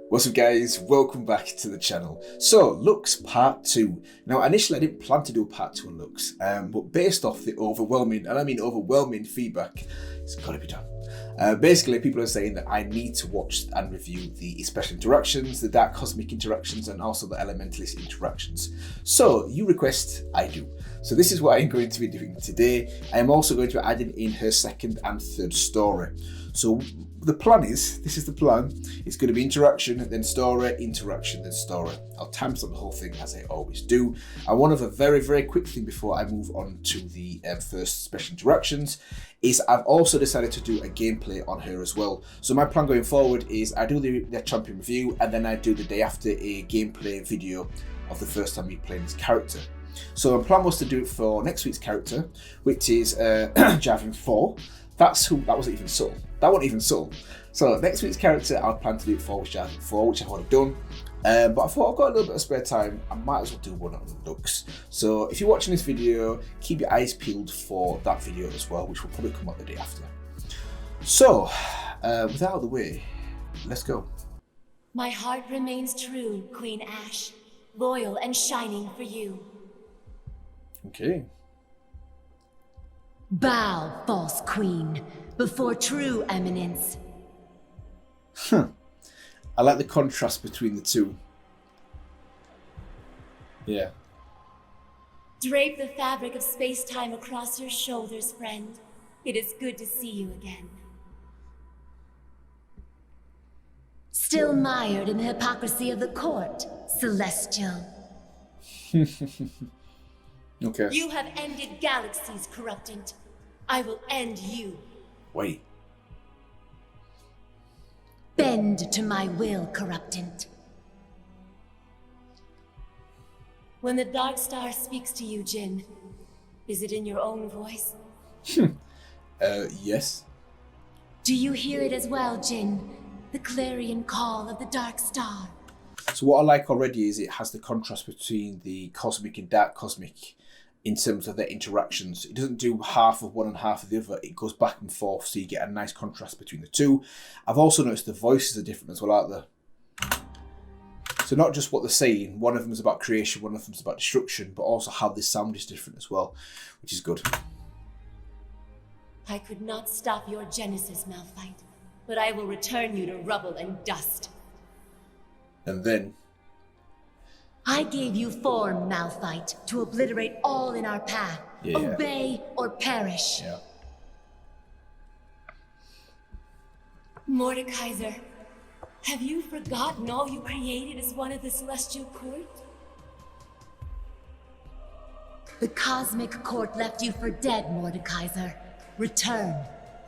What's up guys, welcome back to the channel. So, Lux Part 2. Now initially I didn't plan to do a Part 2 on Lux, but based off the overwhelming feedback, it's gotta be done. Basically people are saying that I need to watch and review the Special Interactions, the Dark Cosmic Interactions, and also the Elementalist Interactions. So, you request, I do. So this is what I'm going to be doing today. I am also going to be adding in her second and third story. So the plan is, this is the plan, it's going to be interaction, then story, interaction, then story. I'll timestamp the whole thing as I always do. And one of a very quick thing before I move on to the first special interactions is I've also decided to do a gameplay on her as well. So my plan going forward is I do the champion review and then I do the day after a gameplay video of the first time me playing this character. So my plan was to do it for next week's character, which is Javin 4. That wasn't even subtle. That wasn't even subtle. So next week's character, I plan to do it for Javin 4, which I've already done. But I thought I've got a little bit of spare time, I might as well do one on Lux. So if you're watching this video, keep your eyes peeled for that video as well, which will probably come out the day after. So, with that out of the way, let's go. My heart remains true, Queen Ash, loyal and shining for you. Okay. Bow, false queen, before true eminence. I like the contrast between the two. Yeah. Drape the fabric of space-time across your shoulders, friend. It is good to see you again. Still mired in the hypocrisy of the court, Celestial. Okay. You have ended galaxies, Corruptant. I will end you. Wait. Bend to my will, Corruptant. When the Dark Star speaks to you, Jin, is it in your own voice? Yes. Do you hear it as well, Jin? The clarion call of the Dark Star. So what I like already is it has the contrast between the cosmic and dark cosmic in terms of their interactions. It doesn't do half of one and half of the other. It goes back and forth, so you get a nice contrast between the two. I've also noticed the voices are different as well, aren't they? So not just what they're saying, one of them is about creation, one of them is about destruction, but also how the sound is different as well, which is good. I could not stop your genesis, Malphite, but I will return you to rubble and dust. And then I gave you form, Malphite, to obliterate all in our path. Yeah. Obey or perish. Yeah. Mordekaiser, have you forgotten all you created as one of the Celestial Court? The Cosmic Court left you for dead, Mordekaiser. Return,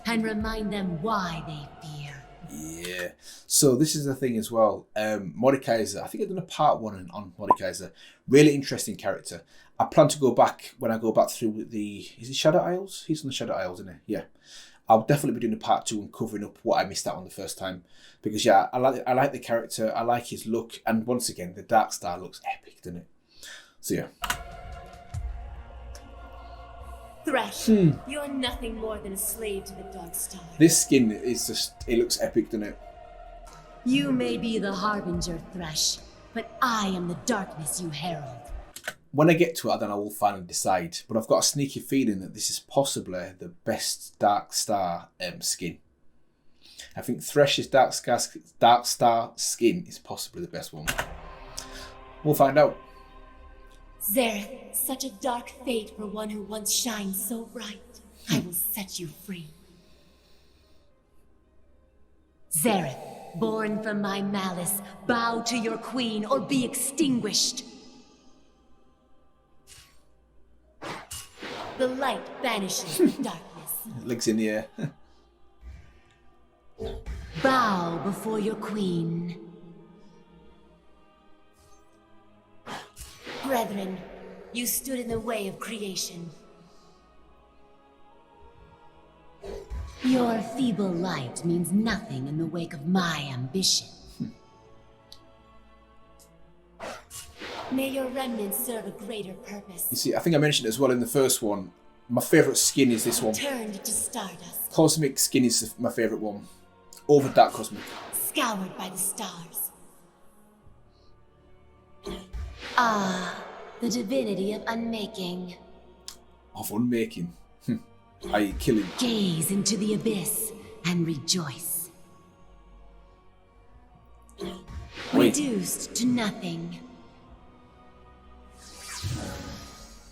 and remind them why they fear. Yeah, so this is the thing as well. Mordekaiser, I think I've done a part 1 on Mordekaiser. Really interesting character. I plan to go back when I go back through is it Shadow Isles? He's on the Shadow Isles, isn't he? Yeah. I'll definitely be doing a part 2 and covering up what I missed out on the first time. Because yeah, I like the character, I like his look, and once again, the Dark Star looks epic, doesn't it? So yeah. Thresh, you're nothing more than a slave to the Dark Star. This skin is just, it looks epic, doesn't it? You may be the Harbinger, Thresh, but I am the darkness you herald. When I get to it, then I will finally decide. But I've got a sneaky feeling that this is possibly the best Dark Star skin. I think Thresh's Dark Star skin is possibly the best one. We'll find out. Zareth, such a dark fate for one who once shined so bright. I will set you free. Zareth, born from my malice, bow to your queen or be extinguished. The light banishes the darkness. Legs in the air. Bow before your queen. Brethren, you stood in the way of creation. Your feeble light means nothing in the wake of my ambition. May your remnants serve a greater purpose. You see, I think I mentioned it as well in the first one. My favourite skin is this one. Turned to stardust. Cosmic skin is my favourite one. Over Dark Cosmic. Scoured by the stars. Ah, the divinity of unmaking. Of unmaking. I killing. Gaze into the abyss and rejoice. Wait. Reduced to nothing.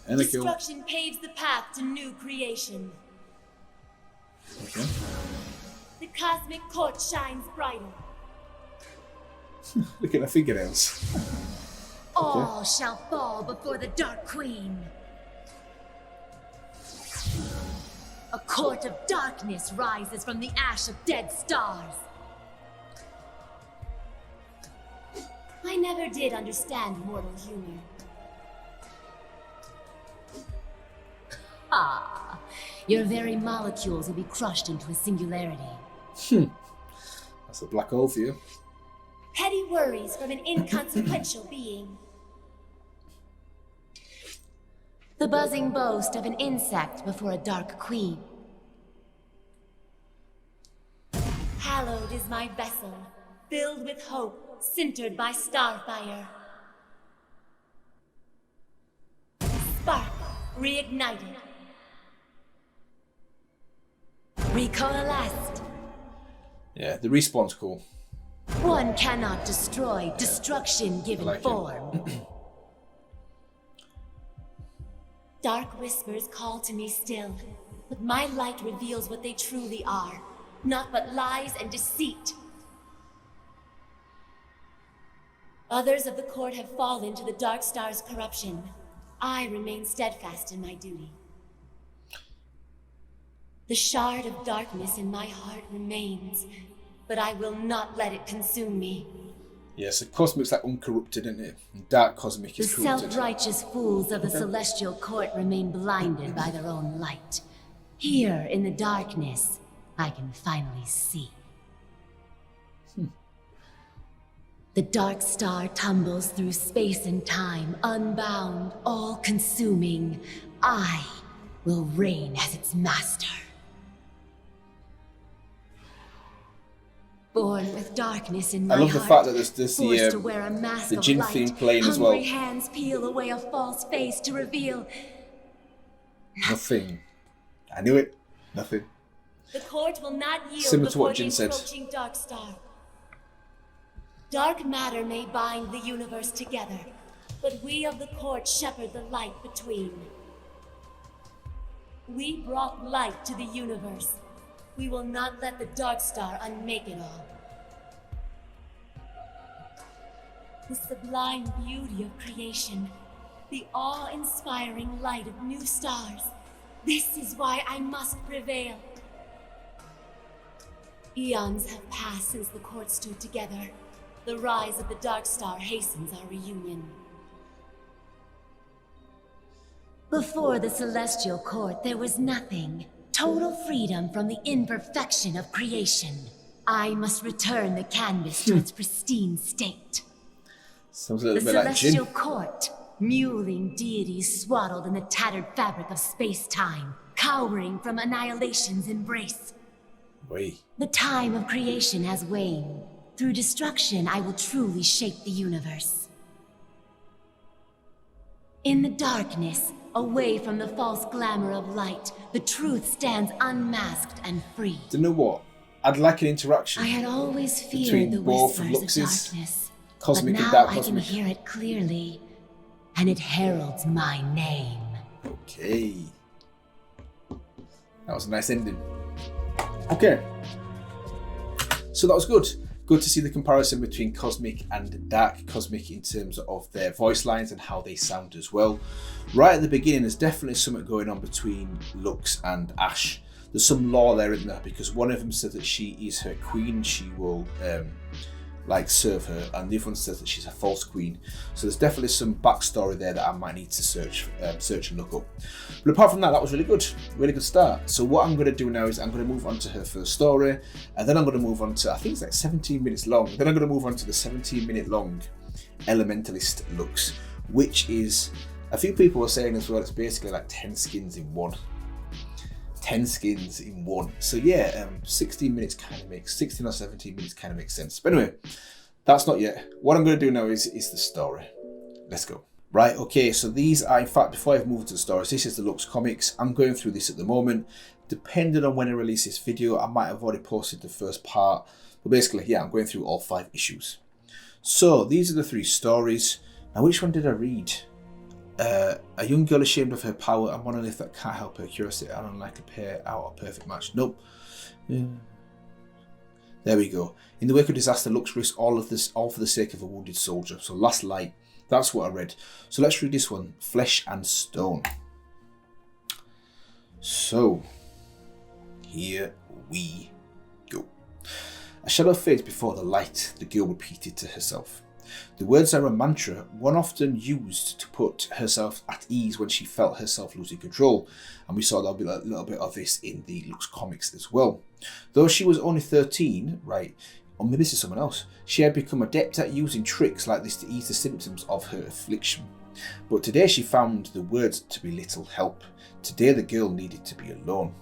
And Destruction paves the path to new creation. Okay. The cosmic court shines brighter. Look at the fingernails. All shall fall before the Dark Queen. A court of darkness rises from the ash of dead stars. I never did understand mortal humor. Ah, your very molecules will be crushed into a singularity. That's a black hole for you. Petty worries from an inconsequential being. The buzzing boast of an insect before a dark queen. Hallowed is my vessel, filled with hope, sintered by starfire. Spark reignited. Recoalesced. Yeah, the respawn's cool. One cannot destroy destruction given like form. Dark whispers call to me still, but my light reveals what they truly are, not but lies and deceit. Others of the court have fallen to the Dark Star's corruption. I remain steadfast in my duty. The shard of darkness in my heart remains, but I will not let it consume me. Yeah, so Cosmic's like uncorrupted, isn't it? And Dark Cosmic is The corrupted. self-righteous fools of the celestial court remain blinded by their own light. Here, in the darkness, I can finally see. The Dark Star tumbles through space and time, unbound, all-consuming. I will reign as its master. Born with darkness in my I love heart, the fact that there's forced to wear a mask the of gin light. theme playing as Hungry well. hands peel away a false face to reveal Nothing. I knew it. Nothing. the court will not yield Similar to before what the Jin said. encroaching Dark Star. Dark matter may bind the universe together, but we of the court shepherd the light between. We brought light to the universe. We will not let the Dark Star unmake it all. The sublime beauty of creation, the awe-inspiring light of new stars. This is why I must prevail. Eons have passed since the court stood together. The rise of the Dark Star hastens our reunion. Before the Celestial Court, there was nothing. Total freedom from the imperfection of creation. I must return the canvas to its pristine state. Sounds a The little bit like Celestial Jin. Court, mewling deities swaddled in the tattered fabric of space-time, cowering from annihilation's embrace. Wait. The time of creation has waned. Through destruction, I will truly shape the universe. In the darkness, away from the false glamour of light, the truth stands unmasked and free. Do you know what? I'd like an interaction. I had always feared Between the both whispers of Lux's darkness, Cosmic but and now Dark I can Cosmic. hear it clearly, and it heralds my name. Okay. That was a nice ending. Okay. So that was good. Good to see the comparison between Cosmic and Dark Cosmic in terms of their voice lines and how they sound as well. Right at the beginning, there's definitely something going on between Lux and Ash. There's some lore there, isn't there? Because one of them said that she is her queen, she will serve her, and the other one says that she's a false queen. So there's definitely some backstory there that I might need to search and look up. But apart from that, that was really good start. So what I'm going to do now is I'm going to move on to her first story, and then I'm going to move on to, I think it's like 17 minutes long. Then I'm going to move on to the 17-minute long Elementalist Lux, which is, a few people were saying as well, it's basically like 10 skins in one. 10 skins in one. So yeah, 16 minutes kind of makes, 16 or 17 minutes kind of makes sense. But anyway, that's not yet. What I'm going to do now is the story. Let's go. Right, okay, so these are, in fact, before I move into the stories, this is the Lux comics. I'm going through this at the moment. Depending on when I release this video, I might have already posted the first part. But basically, yeah, I'm going through all 5 issues. So, these are the 3 stories. Now, which one did I read? A young girl ashamed of her power and monolith that can't help her curiosity and unlikely pair out a perfect match. Nope. There we go. In the wake of disaster, Lux risks all of this, all for the sake of a wounded soldier. So, Last Light. That's what I read. So let's read this one, Flesh and Stone. So, here we go. A shadow fades before the light, the girl repeated to herself. The words are a mantra, one often used to put herself at ease when she felt herself losing control. And we saw there'll be a little bit of this in the Lux comics as well. Though she was only 13, right, or maybe this is someone else, she had become adept at using tricks like this to ease the symptoms of her affliction. But today she found the words to be little help. Today the girl needed to be alone.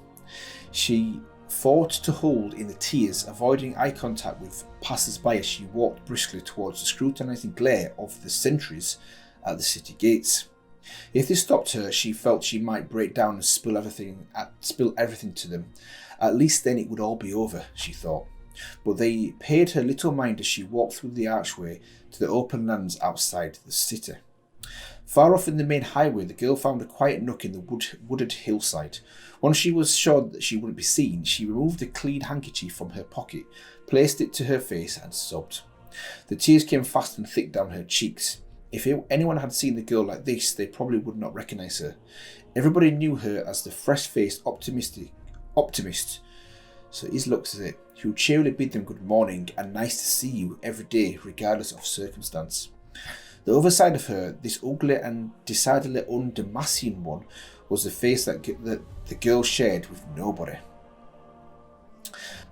She fought to hold in the tears, avoiding eye contact with passers-by as she walked briskly towards the scrutinizing glare of the sentries at the city gates. If they stopped her, she felt she might break down and spill everything to them. At least then it would all be over, she thought. But they paid her little mind as she walked through the archway to the open lands outside the city. Far off in the main highway, the girl found a quiet nook in the wooded hillside. Once she was sure that she wouldn't be seen, she removed a clean handkerchief from her pocket, placed it to her face and sobbed. The tears came fast and thick down her cheeks. If anyone had seen the girl like this, they probably would not recognize her. Everybody knew her as the fresh-faced optimist. So his Lux is it. He would cheerily bid them good morning and nice to see you every day, regardless of circumstance. The other side of her, this ugly and decidedly un-Damassian one, was the face that the girl shared with nobody.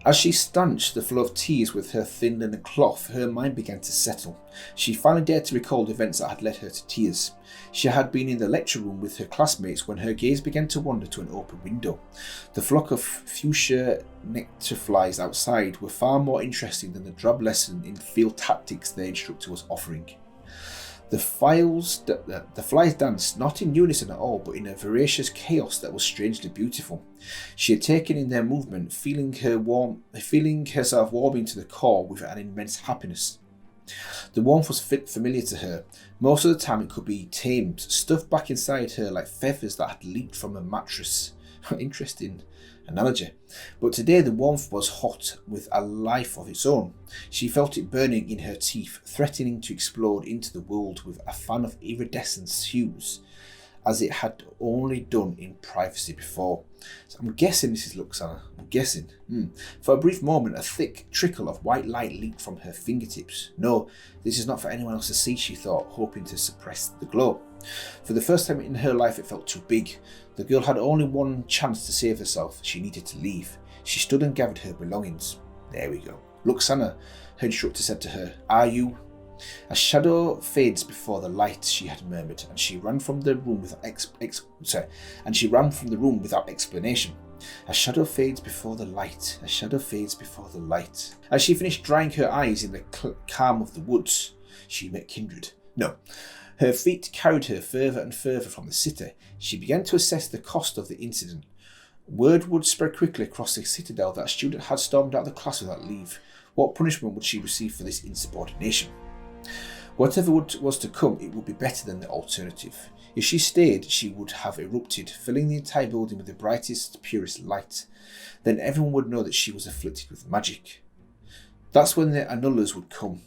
As she stanched the flow of tears with her thin linen cloth, her mind began to settle. She finally dared to recall the events that had led her to tears. She had been in the lecture room with her classmates when her gaze began to wander to an open window. The flock of fuchsia nectarflies outside were far more interesting than the drab lesson in field tactics their instructor was offering. The flies danced, not in unison at all, but in a voracious chaos that was strangely beautiful. She had taken in their movement, feeling herself warming to the core with an immense happiness. The warmth was familiar to her. Most of the time it could be tamed, stuffed back inside her like feathers that had leaped from a mattress. Interesting analogy. But today the warmth was hot, with a life of its own. She felt it burning in her teeth, threatening to explode into the world with a fan of iridescent hues, as it had only done in privacy before. So I'm guessing this is Luxana. I'm guessing. For a brief moment, a thick trickle of white light leaked from her fingertips. No, this is not for anyone else to see, she thought, hoping to suppress the glow. For the first time in her life, it felt too big. The girl had only one chance to save herself. She needed to leave. She stood and gathered her belongings. There we go. Luxana, her instructor said to her, "Are you?" A shadow fades before the light, she had murmured, and she ran from the room without explanation. A shadow fades before the light. A shadow fades before the light. As she finished drying her eyes in the calm of the woods, she met kindred. No. Her feet carried her further and further from the city. She began to assess the cost of the incident. Word would spread quickly across the citadel that a student had stormed out of the class without leave. What punishment would she receive for this insubordination? Whatever was to come, it would be better than the alternative. If she stayed, she would have erupted, filling the entire building with the brightest, purest light. Then everyone would know that she was afflicted with magic. That's when the annullers would come.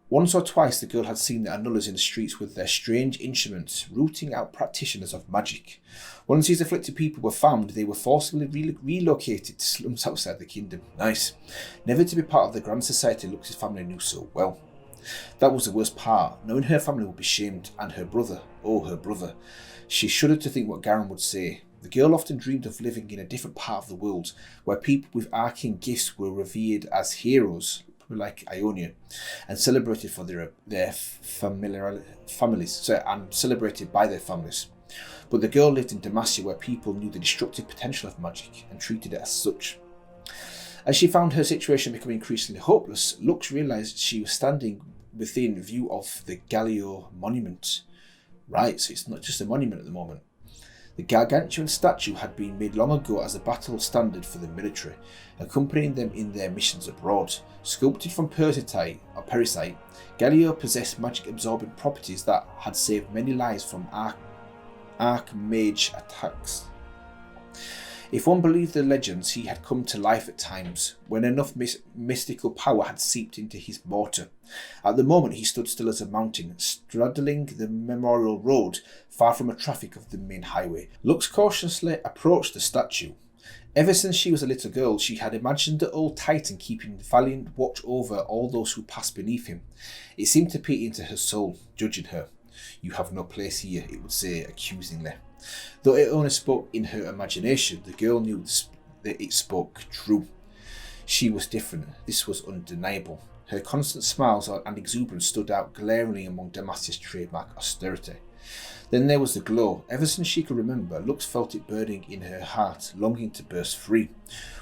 Once or twice the girl had seen the annullers in the streets with their strange instruments, rooting out practitioners of magic. Once these afflicted people were found, they were forcibly relocated to slums outside the kingdom. Nice. Never to be part of the grand society Lux's family knew so well. That was the worst part. Knowing her family would be shamed, and her brother, oh her brother. She shuddered to think what Garen would say. The girl often dreamed of living in a different part of the world, where people with arcane gifts were revered as heroes, like Ionia, and celebrated for their families, and celebrated by their families. But the girl lived in Damasia, where people knew the destructive potential of magic and treated it as such. As she found her situation becoming increasingly hopeless, Lux realised she was standing within view of the Gallio monument. Right, so it's not just a monument at the moment. The gargantuan statue had been made long ago as a battle standard for the military, accompanying them in their missions abroad. Sculpted from perisite, Galileo possessed magic-absorbing properties that had saved many lives from archmage attacks. If one believed the legends, he had come to life at times, when enough mystical power had seeped into his mortar. At the moment he stood still as a mountain, straddling the Memorial Road, far from the traffic of the main highway. Lux cautiously approached the statue. Ever since she was a little girl, she had imagined the old Titan keeping valiant watch over all those who passed beneath him. It seemed to peer into her soul, judging her. "You have no place here," it would say accusingly. Though it only spoke in her imagination, the girl knew that it spoke true. She was different. This was undeniable. Her constant smiles and exuberance stood out glaringly among Damascus' trademark austerity. Then there was the glow. Ever since she could remember, Lux felt it burning in her heart, longing to burst free.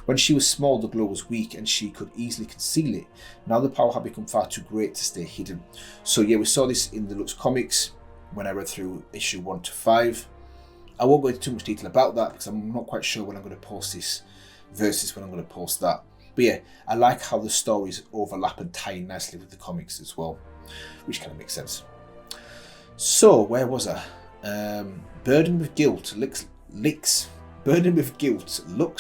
When she was small, the glow was weak and she could easily conceal it. Now the power had become far too great to stay hidden. So yeah, we saw this in the Lux comics when I read through issue 1 to 5. I won't go into too much detail about that because I'm not quite sure when I'm going to post this versus when I'm going to post that. But yeah, I like how the stories overlap and tie in nicely with the comics as well, which kind of makes sense. So, where was I? Burdened with guilt, Lux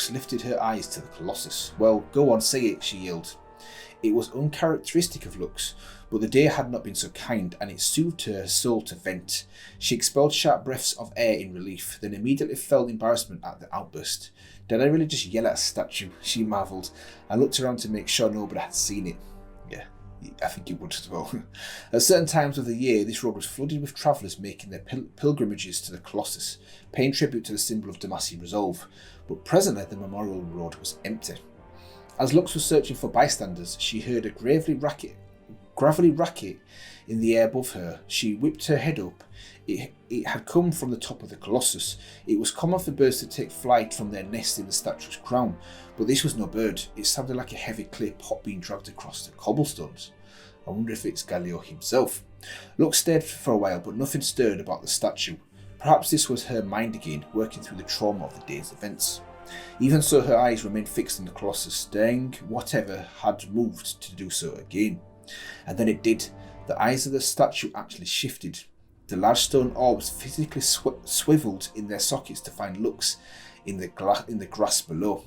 lifted her eyes to the Colossus. "Well, go on, say it," she yelled. It was uncharacteristic of Lux, but the day had not been so kind, and it soothed her soul to vent. She expelled sharp breaths of air in relief, then immediately felt embarrassment at the outburst. "Did I really just yell at a statue?" she marvelled, and looked around to make sure nobody had seen it. Yeah, I think it would as well. At certain times of the year, this road was flooded with travellers making their pilgrimages to the Colossus, paying tribute to the symbol of Damascene resolve, but presently the Memorial Road was empty. As Lux was searching for bystanders, she heard a gravelly racket in the air above her. She whipped her head up. It had come from the top of the Colossus. It was common for birds to take flight from their nest in the statue's crown, but this was no bird. It sounded like a heavy clay pot being dragged across the cobblestones. I wonder if it's Galileo himself. Lux stared for a while, but nothing stirred about the statue. Perhaps this was her mind again, working through the trauma of the day's events. Even so, her eyes remained fixed on the Colossus, staring whatever had moved to do so again. And then it did. The eyes of the statue actually shifted. The large stone orbs physically swiveled in their sockets to find Lux in the grass below.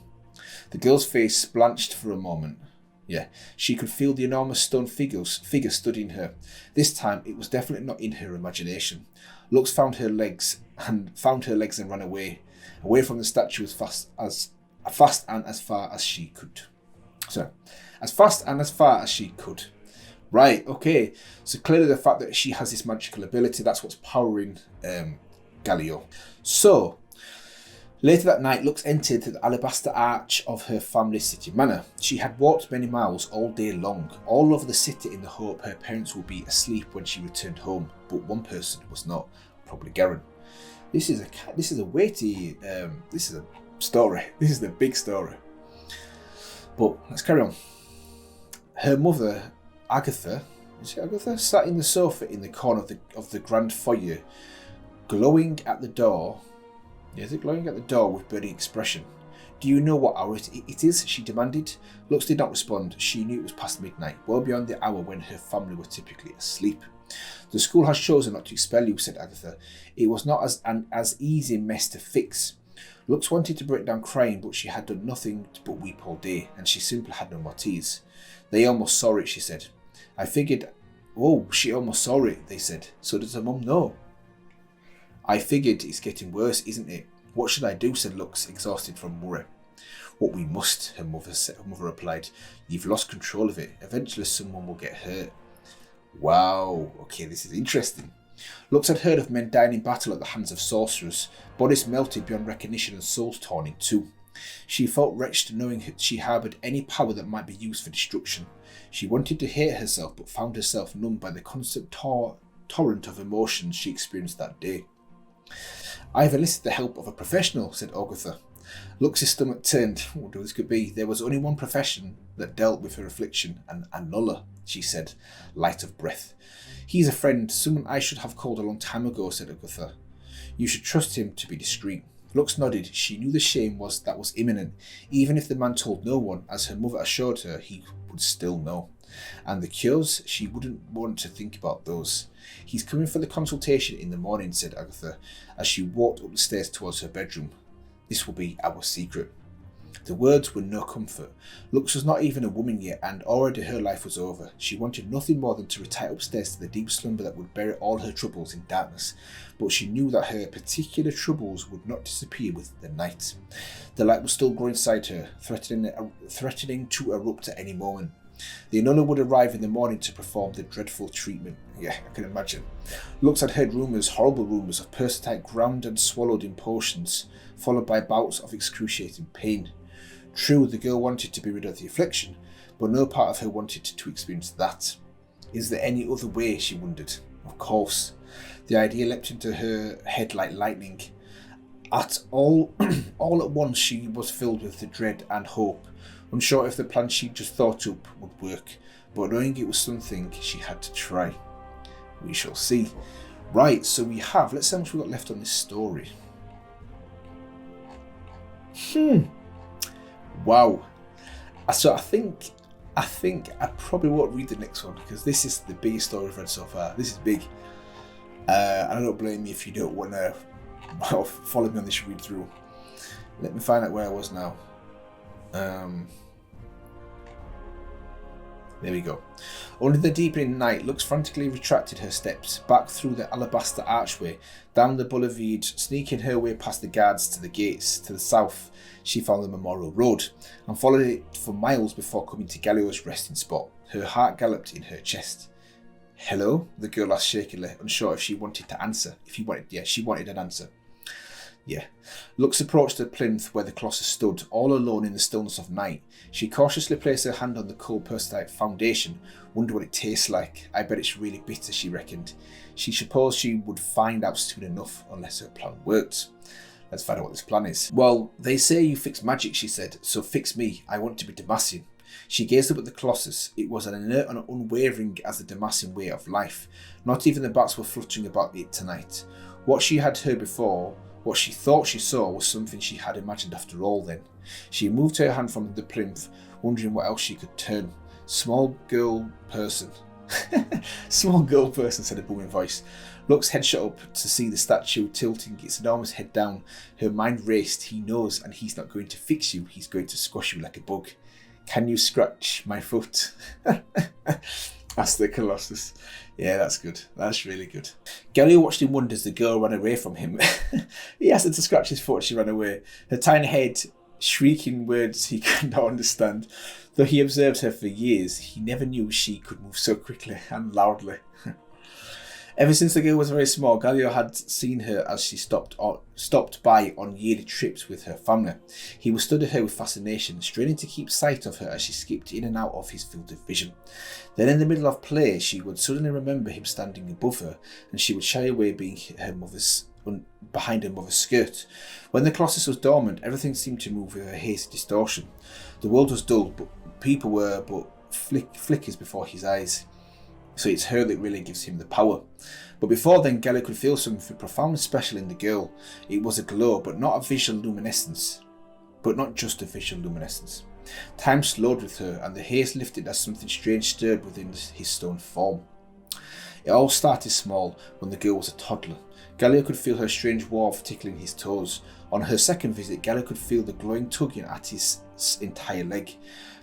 The girl's face blanched for a moment. Yeah, she could feel the enormous stone figure studying her. This time, it was definitely not in her imagination. Lux found her legs and ran away from the statue as fast and as far as she could. Right, okay. So clearly the fact that she has this magical ability, that's what's powering Galileo. So, later that night, Lux entered the alabaster arch of her family's city manor. She had walked many miles all day long, all over the city in the hope her parents would be asleep when she returned home, but one person was not, probably Garen. This is a weighty, this is a story. This is the big story. But let's carry on. Her mother, Agatha, sat in the sofa in the corner of the grand foyer, glowing at the door. Is it glowing at the door with burning expression? "Do you know what hour it is?" she demanded. Lux did not respond. She knew it was past midnight, well beyond the hour when her family were typically asleep. "The school has chosen not to expel you," said Agatha. "It was not as easy mess to fix." Lux wanted to break down crying, but she had done nothing but weep all day, and she simply had no more tears. "They almost saw it," she said. "I figured..." "Oh, she almost saw it," they said. "So does her mum know?" "I figured it's getting worse, isn't it? What should I do?" said Lux, exhausted from worry. "What we must," her mother replied. "You've lost control of it. Eventually someone will get hurt." Wow, okay, this is interesting. Lux had heard of men dying in battle at the hands of sorcerers, bodies melted beyond recognition and souls torn in two. She felt wretched knowing she harboured any power that might be used for destruction. She wanted to hate herself, but found herself numbed by the constant torrent of emotions she experienced that day. "I've enlisted the help of a professional," said Agatha. Lux's stomach turned. What this could be? There was only one profession that dealt with her affliction, an annuller, she said, light of breath. He's a friend, someone I should have called a long time ago, said Agatha. You should trust him to be discreet. Lux nodded. She knew the shame was imminent. Even if the man told no one, as her mother assured her, he would still know. And the cures, she wouldn't want to think about those. He's coming for the consultation in the morning, said Agatha, as she walked up the stairs towards her bedroom. This will be our secret. The words were no comfort. Lux was not even a woman yet, and already her life was over. She wanted nothing more than to retire upstairs to the deep slumber that would bury all her troubles in darkness. But she knew that her particular troubles would not disappear with the night. The light was still growing inside her, threatening to erupt at any moment. The annuller would arrive in the morning to perform the dreadful treatment. Yeah, I can imagine. Lux had heard rumours, horrible rumours, of parasite ground and swallowed in potions, followed by bouts of excruciating pain. True, the girl wanted to be rid of the affliction, but no part of her wanted to experience that. Is there any other way, she wondered. Of course. The idea leapt into her head like lightning. All at once she was filled with the dread and hope, unsure if the plan she just thought up would work, but knowing it was something she had to try. We shall see. Right, so let's see how much we've got left on this story. Wow. So I think I probably won't read the next one because this is the biggest story I've read so far. This is big. And I don't blame you if you don't want to follow me on this read through. Let me find out where I was now. There we go. Under the deepening night, Lux frantically retracted her steps, back through the alabaster archway, down the boulevard, sneaking her way past the guards to the gates. To the south, she found the Memorial Road, and followed it for miles before coming to Galio's resting spot. Her heart galloped in her chest. Hello? The girl asked shakily, unsure if she wanted to answer. She wanted an answer. Yeah. Lux approached the plinth where the Colossus stood, all alone in the stillness of night. She cautiously placed her hand on the cold persite foundation. Wonder what it tastes like. I bet it's really bitter, she reckoned. She supposed she would find out soon enough, unless her plan worked. Let's find out what this plan is. Well, they say you fix magic, she said, so fix me. I want to be Demacian. She gazed up at the Colossus. It was as inert and unwavering as the Demacian way of life. Not even the bats were fluttering about it tonight. What she had heard before, what she thought she saw, was something she had imagined after all then. She moved her hand from the plinth, wondering what else she could turn. Small girl person, said a booming voice. Lux's head shot up to see the statue tilting its enormous head down. Her mind raced. He knows, and he's not going to fix you. He's going to squash you like a bug. Can you scratch my foot? Asked the Colossus. Yeah, that's good. That's really good. Galio watched in wonder as the girl ran away from him. He asked her to scratch his foot. She ran away, her tiny head shrieking words he could not understand. Though he observed her for years, he never knew she could move so quickly and loudly. Ever since the girl was very small, Galio had seen her as she stopped by on yearly trips with her family. He would study her with fascination, straining to keep sight of her as she skipped in and out of his field of vision. Then in the middle of play, she would suddenly remember him standing above her, and she would shy away behind her mother's skirt. When the Colossus was dormant, everything seemed to move with a hazy distortion. The world was dull, but people were but flickers before his eyes. So it's her that really gives him the power. But before then, Galio could feel something profoundly special in the girl. It was a glow, but not a visual luminescence. But not just a visual luminescence. Time slowed with her, and the haze lifted as something strange stirred within his stone form. It all started small, when the girl was a toddler. Galio could feel her strange warmth tickling his toes. On her second visit, Galio could feel the glowing tugging at his entire leg.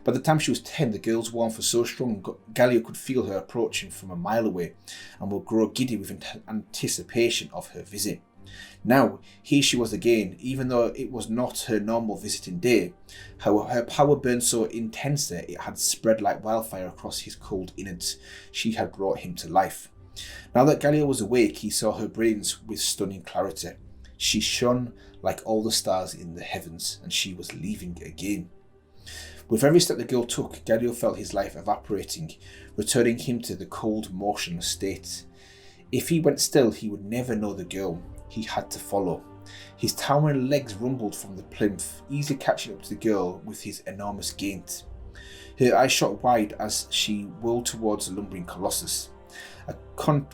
By the time she was 10, the girl's warmth was so strong, Galio could feel her approaching from a mile away, and would grow giddy with anticipation of her visit. Now, here she was again, even though it was not her normal visiting day. Her power burned so intensely it had spread like wildfire across his cold innards. She had brought him to life. Now that Galio was awake, he saw her brilliance with stunning clarity. She shone like all the stars in the heavens, and she was leaving again. With every step the girl took, Galio felt his life evaporating, returning him to the cold, motionless state. If he went still, he would never know the girl. He had to follow. His towering legs rumbled from the plinth, easily catching up to the girl with his enormous gait. Her eyes shot wide as she whirled towards the lumbering colossus. A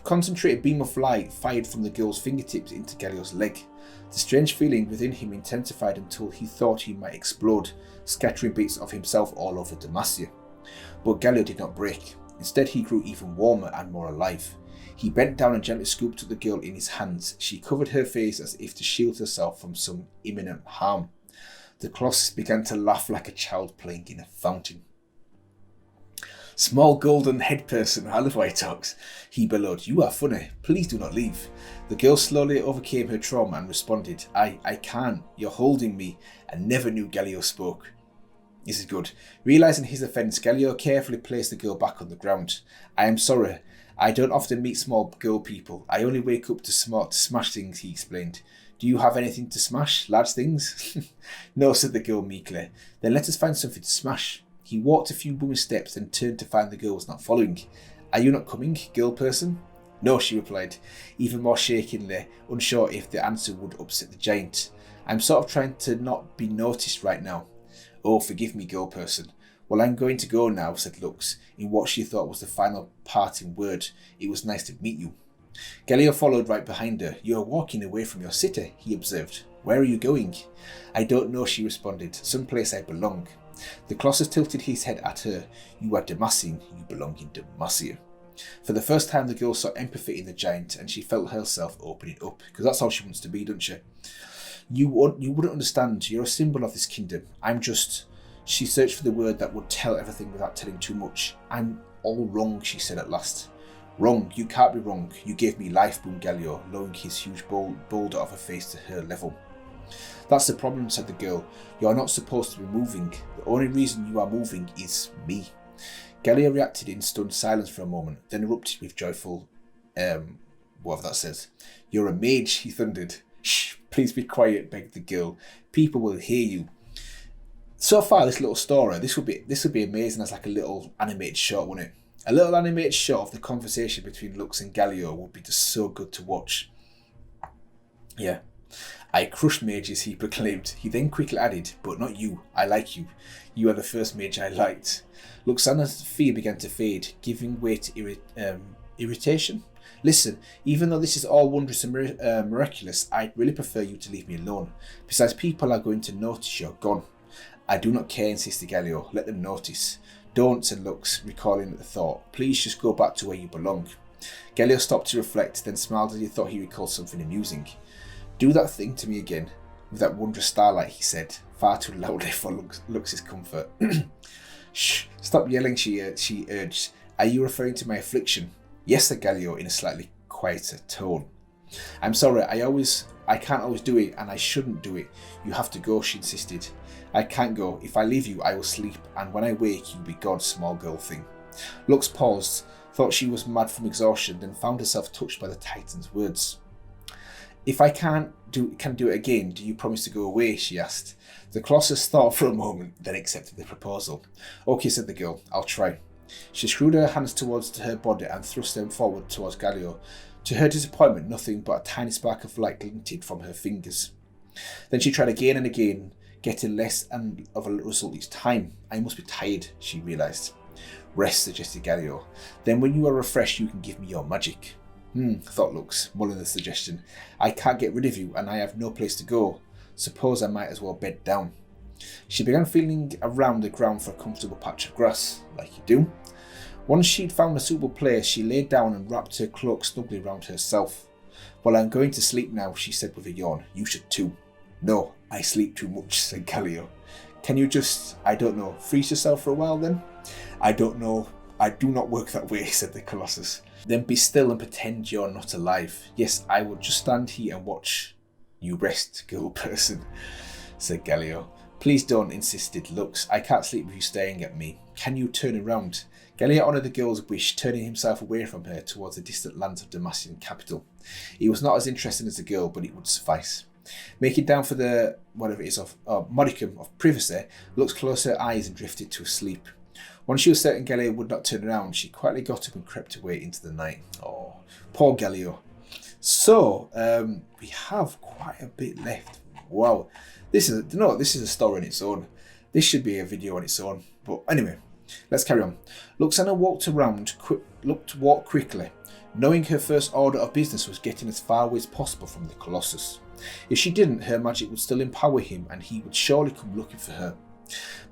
concentrated beam of light fired from the girl's fingertips into Galio's leg. The strange feeling within him intensified until he thought he might explode, scattering bits of himself all over Demacia. But Galio did not break. Instead, he grew even warmer and more alive. He bent down and gently scooped up the girl in his hands. She covered her face as if to shield herself from some imminent harm. The colossus began to laugh like a child playing in a fountain. "Small golden head person, I love how he talks," he bellowed. "You are funny. Please do not leave." The girl slowly overcame her trauma and responded, I can't. You're holding me." And never knew Galio spoke. This is good. Realising his offence, Galio carefully placed the girl back on the ground. "I am sorry. I don't often meet small girl people. I only wake up to smash things," he explained. "Do you have anything to smash? Large things?" "No," said the girl meekly. "Then let us find something to smash." He walked a few wooden steps, then turned to find the girl was not following. "Are you not coming, girl person?" "No," she replied, even more shakingly, unsure if the answer would upset the giant. "I'm sort of trying to not be noticed right now." "Oh, forgive me, girl person." "Well, I'm going to go now," said Lux, in what she thought was the final parting word. "It was nice to meet you." Galio followed right behind her. "You are walking away from your city," he observed. "Where are you going?" "I don't know," she responded. "Someplace I belong." The colossus tilted his head at her. "You are Demacian. You belong in Demacia." For the first time, the girl saw empathy in the giant, and she felt herself opening up, because that's how she wants to be, doesn't she? You wouldn't understand. You're a symbol of this kingdom. I'm just... She searched for the word that would tell everything without telling too much. "I'm all wrong," she said at last. "Wrong? You can't be wrong. You gave me life," boomed Galio, lowering his huge boulder of a face to her level. "That's the problem," said the girl. "You are not supposed to be moving. The only reason you are moving is me." Galio reacted in stunned silence for a moment, then erupted with joyful, whatever that says. "You're a mage," he thundered. "Shh, please be quiet," begged the girl. "People will hear you." So far, this little story, this would be amazing as like a little animated short, wouldn't it? A little animated short of the conversation between Lux and Galio would be just so good to watch. Yeah. "I crushed mages," he proclaimed. He then quickly added, "But not you. I like you. You are the first mage I liked." Luxana's fear began to fade, giving way to irritation. "Listen, even though this is all wondrous and miraculous, I'd really prefer you to leave me alone. Besides, people are going to notice you're gone." "I do not care," insisted Galio. "Let them notice." "Don't," said Lux, recoiling at the thought. "Please just go back to where you belong." Galio stopped to reflect, then smiled as he thought he recalled something amusing. "Do that thing to me again, with that wondrous starlight," he said, far too loudly for Lux's comfort. "Shh, stop yelling," she urged. "Are you referring to my affliction?" "Yes," said Galio in a slightly quieter tone. "I'm sorry, I can't always do it, and I shouldn't do it. You have to go," she insisted. "I can't go. If I leave you, I will sleep, and when I wake, you'll be God's small girl thing." Lux paused, thought she was mad from exhaustion, then found herself touched by the Titan's words. "If I can do it again, do you promise to go away?" she asked. The colossus thought for a moment, then accepted the proposal. "Okay," said the girl. "I'll try." She screwed her hands towards her body and thrust them forward towards Galio. To her disappointment, nothing but a tiny spark of light glinted from her fingers. Then she tried again and again, getting less and of a result each time. "I must be tired," she realised. "Rest," suggested Galio. "Then when you are refreshed, you can give me your magic." Thought Lux, mulling the suggestion. "I can't get rid of you, and I have no place to go. Suppose I might as well bed down." She began feeling around the ground for a comfortable patch of grass, like you do. Once she'd found a suitable place, she lay down and wrapped her cloak snugly round herself. "Well, I'm going to sleep now," she said with a yawn. "You should too." "No, I sleep too much," said Galio. "Can you just, I don't know, freeze yourself for a while then?" "I don't know. I do not work that way," said the colossus. "Then be still and pretend you're not alive. Yes, I will just stand here and watch you rest, girl person," said Galio. "Please don't," insisted Lux. "I can't sleep with you staring at me. Can you turn around?" Galio honoured the girl's wish, turning himself away from her towards the distant lands of Demacian capital. He was not as interesting as the girl, but it would suffice. Making down for the, modicum of privacy, Lux closed her eyes and drifted to sleep. Once she was certain Galio would not turn around, she quietly got up and crept away into the night. Oh, poor Galio. So, we have quite a bit left. Wow. This is a story on its own. This should be a video on its own. But anyway, let's carry on. Luxana walked quickly, knowing her first order of business was getting as far away as possible from the Colossus. If she didn't, her magic would still empower him and he would surely come looking for her.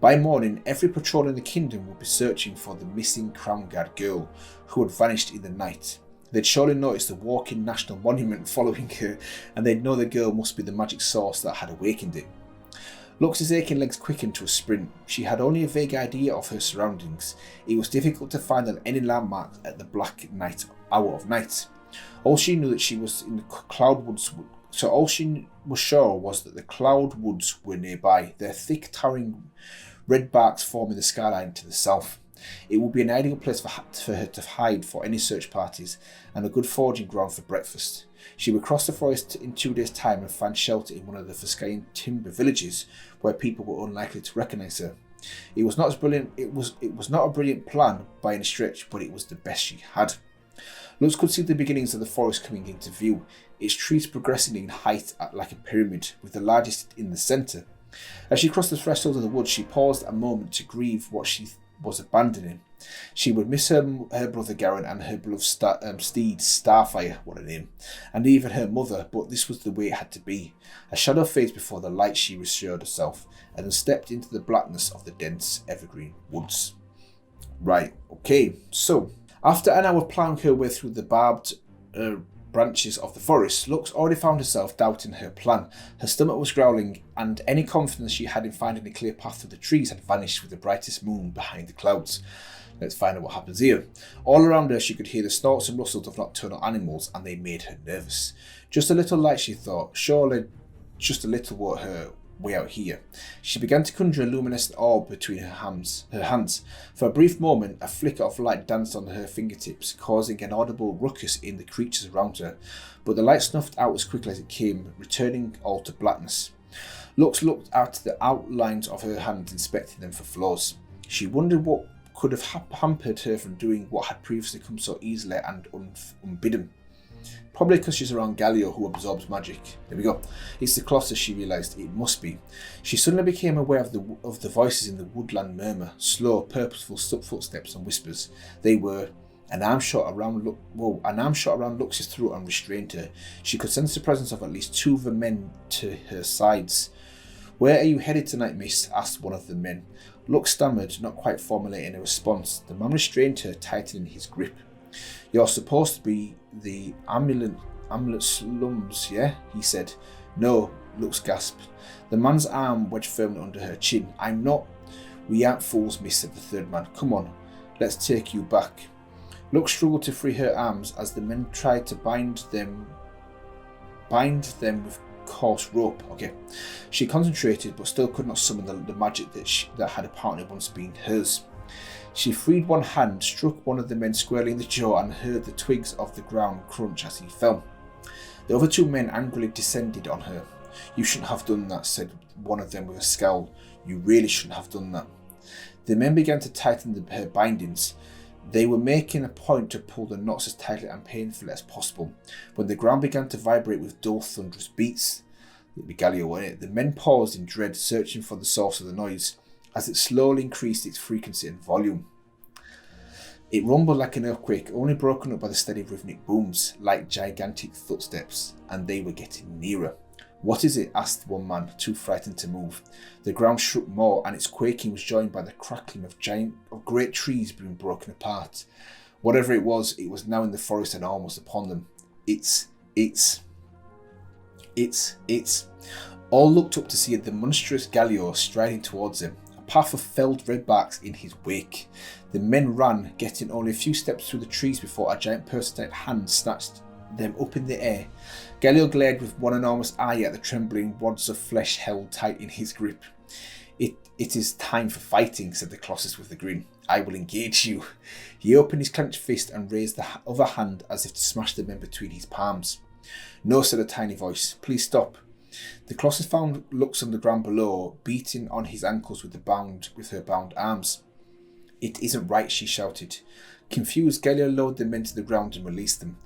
By morning, every patrol in the kingdom would be searching for the missing Crown Guard girl who had vanished in the night. They'd surely noticed the walking national monument following her, and they'd know the girl must be the magic source that had awakened it. Lux's aching legs quickened to a sprint. She had only a vague idea of her surroundings. It was difficult to find any landmark at the black hour of night. All she knew that she was in the cloud woods. So all she was sure was that the cloud woods were nearby, their thick, towering red barks forming the skyline to the south. It would be an ideal place for her to hide for any search parties, and a good foraging ground for breakfast. She would cross the forest in 2 days' time and find shelter in one of the Viscayan timber villages, where people were unlikely to recognise her. It was not a brilliant plan by any stretch, but it was the best she had. Lux could see the beginnings of the forest coming into view, its trees progressing in height like a pyramid, with the largest in the centre. As she crossed the threshold of the woods, she paused a moment to grieve what she was abandoning. She would miss her brother Garen and her beloved steed Starfire, what a name, and even her mother, but this was the way it had to be. A shadow fades before the light, she reassured herself, and then stepped into the blackness of the dense evergreen woods. Right, okay, so after an hour ploughing her way through the barbed branches of the forest, Lux already found herself doubting her plan. Her stomach was growling, and any confidence she had in finding a clear path through the trees had vanished with the brightest moon behind the clouds. Let's find out what happens here. All around her she could hear the snorts and rustles of nocturnal animals, and they made her nervous. Just a little light, she thought. Surely just a little were her way out here. She began to conjure a luminescent orb between her hands. For a brief moment, a flicker of light danced on her fingertips, causing an audible ruckus in the creatures around her, but the light snuffed out as quickly as it came, returning all to blackness. Lux looked at the outlines of her hands, inspecting them for flaws. She wondered what could have hampered her from doing what had previously come so easily and unbidden. Probably because she's around Galio, who absorbs magic. There we go. It's the Colossus, she realised. It must be. She suddenly became aware of the voices in the woodland murmur, slow, purposeful footsteps and whispers. They were. An arm shot around Lux's throat and restrained her. She could sense the presence of at least 2 of the men to her sides. "Where are you headed tonight, miss?" asked one of the men. Lux stammered, not quite formulating a response. The man restrained her, tightening his grip. "You're supposed to be the amulet slums, yeah?" he said. "No," Lux gasped. The man's arm wedged firmly under her chin. "I'm not." "We aren't fools, miss," said the third man. "Come on, let's take you back." Lux struggled to free her arms as the men tried to bind them with coarse rope. Okay. She concentrated, but still could not summon the magic that had apparently once been hers. She freed one hand, struck one of the men squarely in the jaw, and heard the twigs of the ground crunch as he fell. The other 2 men angrily descended on her. "You shouldn't have done that," said one of them with a scowl. "You really shouldn't have done that." The men began to tighten her bindings. They were making a point to pull the knots as tightly and painfully as possible. When the ground began to vibrate with dull, thunderous beats, the men paused in dread, searching for the source of the noise, as it slowly increased its frequency and volume. It rumbled like an earthquake, only broken up by the steady rhythmic booms, like gigantic footsteps, and they were getting nearer. "What is it?" asked one man, too frightened to move. The ground shook more, and its quaking was joined by the crackling of great trees being broken apart. Whatever it was now in the forest and almost upon them. It's. All looked up to see the monstrous Galio striding towards them, a path of felled red barks in his wake. The men ran, getting only a few steps through the trees before a giant person-type hand snatched them up in the air. Galio glared with one enormous eye at the trembling wads of flesh held tight in his grip. It is time for fighting," said the Colossus with a grin. "I will engage you." He opened his clenched fist and raised the other hand as if to smash the men between his palms. "No," said a tiny voice. "Please stop." The Colossus found Lux on the ground below, beating on his ankles with her bound arms. "It isn't right," she shouted. Confused, Galio lowered the men to the ground and released them.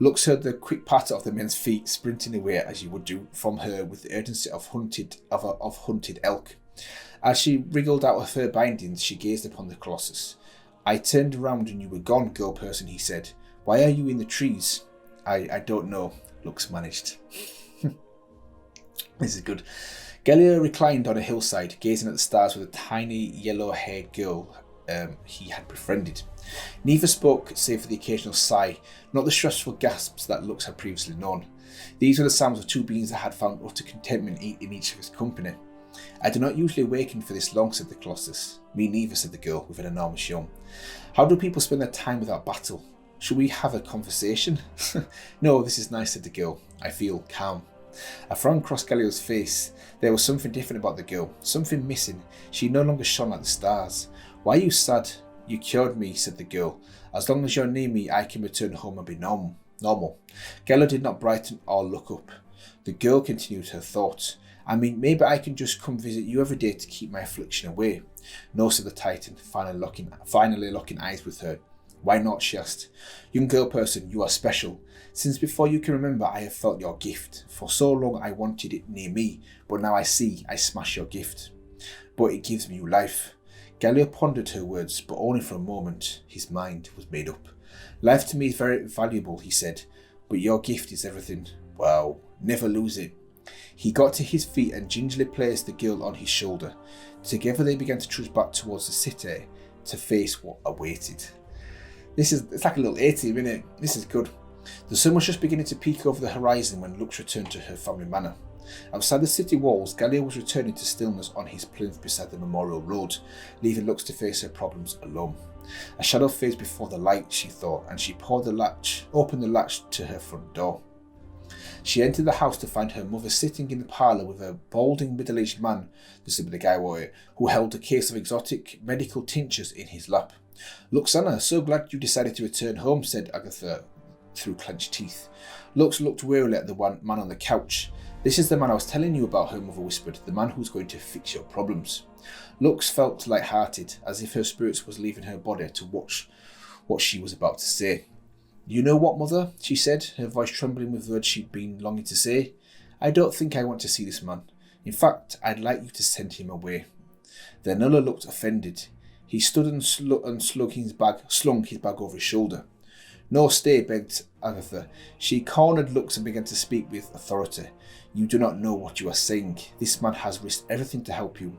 Lux heard the quick patter of the men's feet sprinting away as you would do from her with the urgency of hunted elk. As she wriggled out of her bindings, she gazed upon the Colossus. I turned around and you were gone, girl person, he said. Why are you in the trees? I don't know, Lux managed. This is good. Galio reclined on a hillside, gazing at the stars with a tiny yellow-haired girl he had befriended. Neither spoke save for the occasional sigh, not the stressful gasps that Lux had previously known. These were the sounds of two beings that had found utter contentment in each of his company. I do not usually awaken for this long, said the Colossus. Me neither, said the girl with an enormous yawn. How do people spend their time without battle? Should we have a conversation? No, this is nice, said the girl. I feel calm. A frown crossed Galio's face. There was something different about the girl, something missing. She no longer shone like the stars. Why are you sad? You cured me, said the girl. As long as you're near me, I can return home and be normal. Galio did not brighten or look up. The girl continued her thought. I mean, maybe I can just come visit you every day to keep my affliction away. No, said the Titan, finally locking eyes with her. Why not, she asked. Young girl person, you are special. Since before you can remember, I have felt your gift. For so long I wanted it near me, but now I see I smash your gift. But it gives me new life. Galio pondered her words, but only for a moment. His mind was made up. Life to me is very valuable, he said, but your gift is everything. Wow, never lose it. He got to his feet and gingerly placed the girl on his shoulder. Together they began to trudge back towards the city to face what awaited. It's like a little A-team, isn't it? This is good. The sun was just beginning to peek over the horizon when Lux returned to her family manor. Outside the city walls, Galio was returning to stillness on his plinth beside the memorial road, leaving Lux to face her problems alone. A shadow fades before the light, she thought, and she opened the latch to her front door. She entered the house to find her mother sitting in the parlour with a balding middle-aged man, the Gebauer, who held a case of exotic medical tinctures in his lap. Lux Anna, so glad you decided to return home, said Agatha through clenched teeth. Lux looked wearily at the man on the couch. This is the man I was telling you about, her mother whispered, the man who's going to fix your problems. Lux felt light-hearted, as if her spirits was leaving her body to watch what she was about to say. You know what, mother? She said, her voice trembling with words she'd been longing to say. I don't think I want to see this man. In fact, I'd like you to send him away. The Nuller looked offended. He stood and slung his bag over his shoulder. No, stay, begged Agatha. She cornered Lux and began to speak with authority. You do not know what you are saying. This man has risked everything to help you.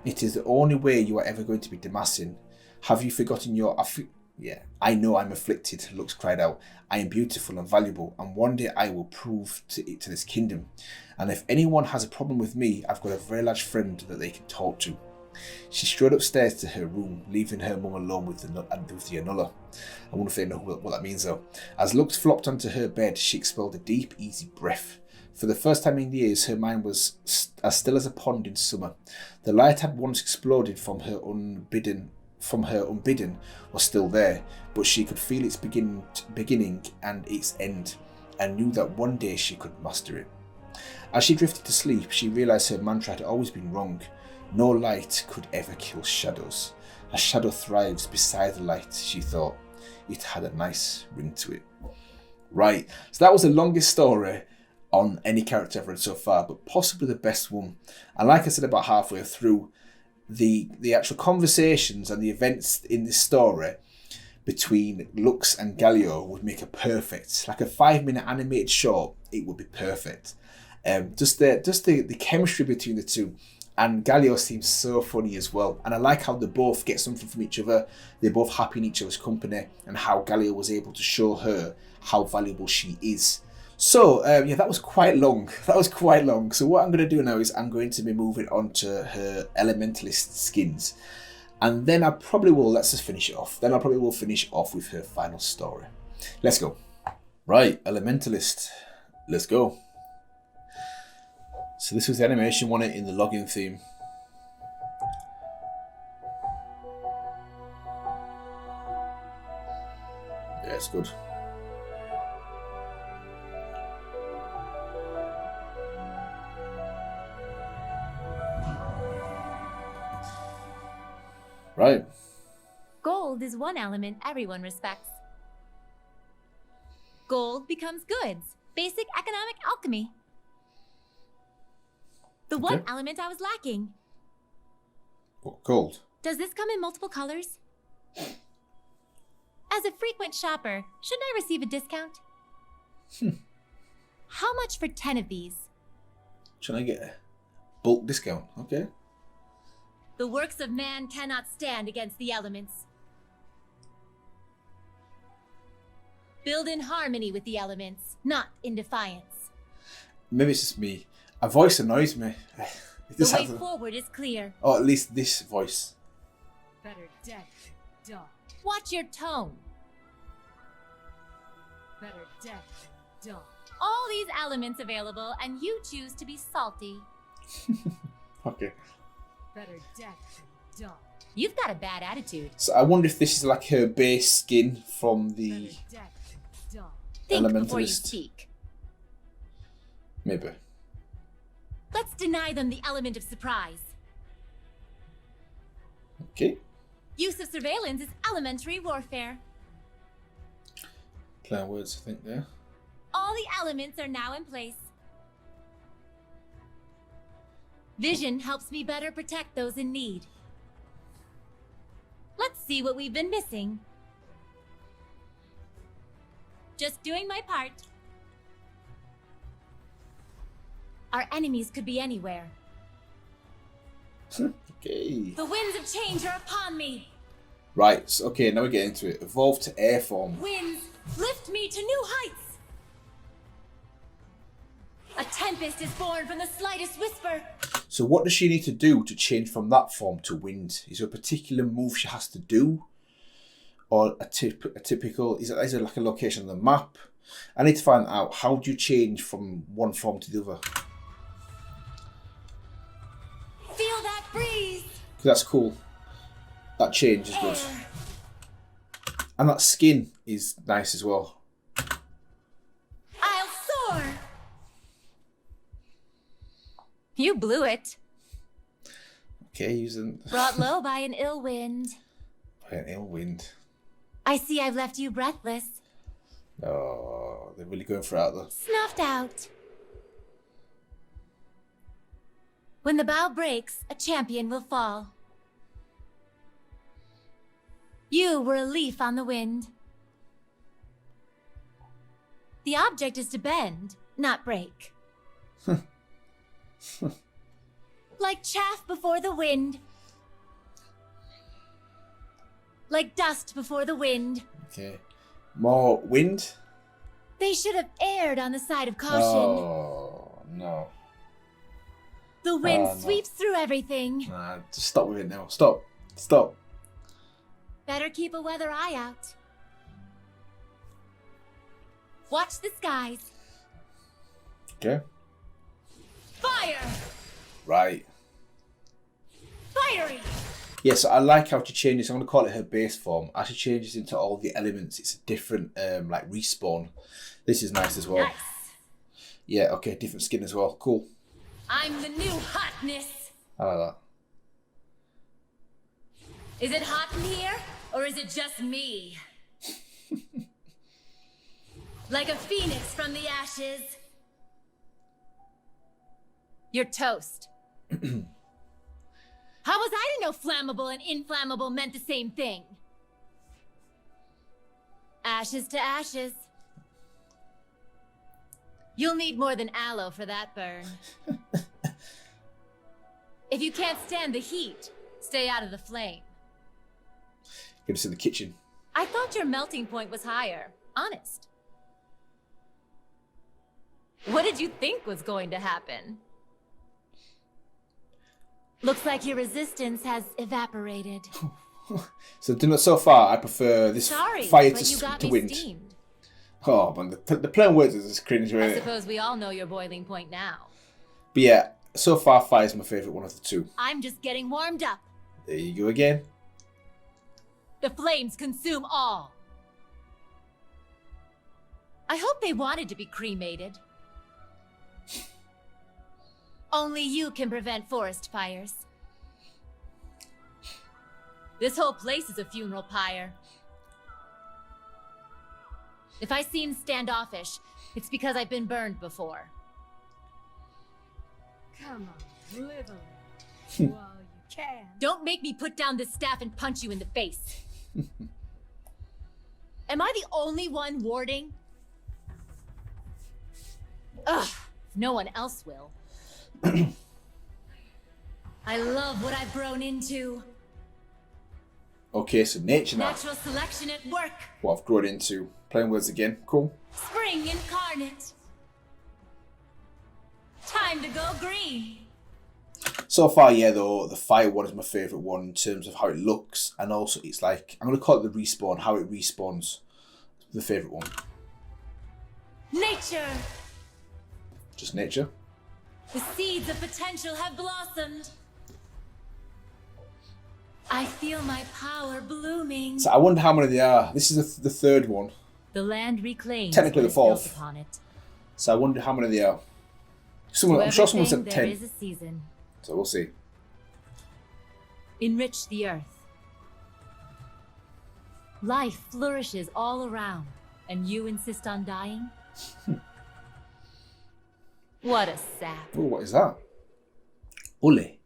It is the only way you are ever going to be Demacian. Have you forgotten your... Yeah, I know I'm afflicted, Lux cried out. I am beautiful and valuable, and one day I will prove to this kingdom. And if anyone has a problem with me, I've got a very large friend that they can talk to. She strode upstairs to her room, leaving her mum alone with the Anulla. I wonder if they know what that means though. As Lux flopped onto her bed, she expelled a deep, easy breath. For the first time in years, her mind was as still as a pond in summer. The light had once exploded from her unbidden was still there, but she could feel its beginning and its end, and knew that one day she could master it. As she drifted to sleep, she realised her mantra had always been wrong. No light could ever kill shadows. A shadow thrives beside the light, she thought. It had a nice ring to it. Right, so that was the longest story on any character I've read so far, but possibly the best one. And like I said about halfway through, the actual conversations and the events in this story between Lux and Galio would make it perfect. Like a 5-minute animated short, it would be perfect. Just the chemistry between the two. And Galio seems so funny as well. And I like how they both get something from each other. They're both happy in each other's company, and how Galio was able to show her how valuable she is. So, yeah, that was quite long. So what I'm going to do now is I'm going to be moving on to her Elementalist skins. And then I probably will, let's just finish it off. Then I probably will finish off with her final story. Let's go. Right, Elementalist. Let's go. So this was the animation one in the login theme. Yeah, it's good. Right. Gold Gold is one element everyone respects. Gold becomes goods. Basic economic alchemy. The one element I was lacking. What, gold? Does this come in multiple colors? As a frequent shopper, shouldn't I receive a discount? How much for 10 of these? Should I get a bulk discount? Okay. The works of man cannot stand against the elements. Build in harmony with the elements, not in defiance. Maybe it's just me. A voice annoys me. The way forward is clear. Or at least this voice. Better dead, dog. Watch your tone. Better dead, dog. All these elements available, and you choose to be salty. Okay. Better dead, dog. You've got a bad attitude. So I wonder if this is like her base skin from the Better dead, dog. Think before you Elementalist. speak. Maybe. Let's deny them the element of surprise. Okay. Use of surveillance is elementary warfare. Plain words, I think, there. All the elements are now in place. Vision helps me better protect those in need. Let's see what we've been missing. Just doing my part. Our enemies could be anywhere. Okay. The winds of change are upon me. Right, so, okay, now we get into it. Evolve to air form. Winds, lift me to new heights. A tempest is born from the slightest whisper. So what does she need to do to change from that form to wind? Is there a particular move she has to do? Or a typical, is it like a location on the map? I need to find out, how do you change from one form to the other? Feel that breeze. That's cool. That change is good. And that skin is nice as well. I'll soar. You blew it. Okay, using Brought low by an ill wind. by an ill wind. I see I've left you breathless. Oh, they're really going for it out there. Snuffed out. When the bow breaks, a champion will fall. You were a leaf on the wind. The object is to bend, not break. Like chaff before the wind. Like dust before the wind. Okay. More wind? They should have erred on the side of caution. Oh, no. The wind Oh, no. sweeps through everything. Nah, just stop with it now. Stop. Stop. Better keep a weather eye out. Watch the skies. Okay. Fire! Right. Fiery! Yeah, so I like how she changes. I'm going to call it her base form. As she changes into all the elements, it's a different, like, respawn. This is nice as well. Nice. Yeah, okay, different skin as well. Cool. I'm the new hotness. I like that. Is it hot in here, or is it just me? Like a phoenix from the ashes. You're toast. How was I to know flammable and inflammable meant the same thing? Ashes to ashes. You'll need more than aloe for that burn. If you can't stand the heat, stay out of the flame. Get us in the kitchen. I thought your melting point was higher. Honest. What did you think was going to happen? Looks like your resistance has evaporated. So far, I prefer this Sorry, fire but you got to me wind. steamed. Oh man, the plain words is just cringe. I Right? suppose we all know your boiling point now. But yeah, so far fire is my favourite one of the two. I'm just getting warmed up. There you go again. The flames consume all. I hope they wanted to be cremated. Only you can prevent forest fires. This whole place is a funeral pyre. If I seem standoffish, it's because I've been burned before. Come on, live a little while you can. Don't make me put down this staff and punch you in the face. Am I the only one warding? Ugh, no one else will. I love what I've grown into. Okay, so nature now. Natural selection at work. What I've grown into. Playing words again. Cool. Spring incarnate. Time to go green. So far, yeah, though, the fire one is my favourite one in terms of how it looks, and also it's like, I'm going to call it the respawn, how it respawns. The favourite one. Nature. Just nature. The seeds of potential have blossomed. I feel my power blooming. So I wonder how many there are. This is the third one. The land reclaimed. Technically the fourth. Upon it. So I wonder how many there are. I'm sure someone said 10. There is a season. So we'll see. Enrich the earth. Life flourishes all around, and you insist on dying? What a sap. Oh, what is that? Ule.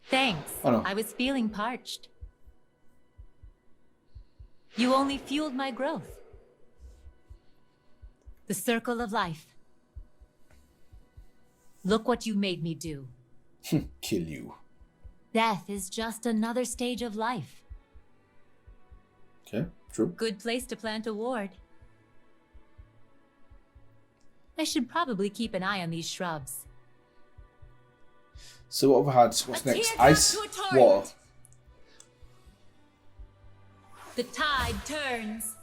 Thanks. Oh, no. I was feeling parched. You only fueled my growth. The circle of life. Look what you made me do. Kill you. Death is just another stage of life. Okay, true. Good place to plant a ward. I should probably keep an eye on these shrubs. So what have I had? What's A next? teardrop Ice, to a torrent. water. The tide turns.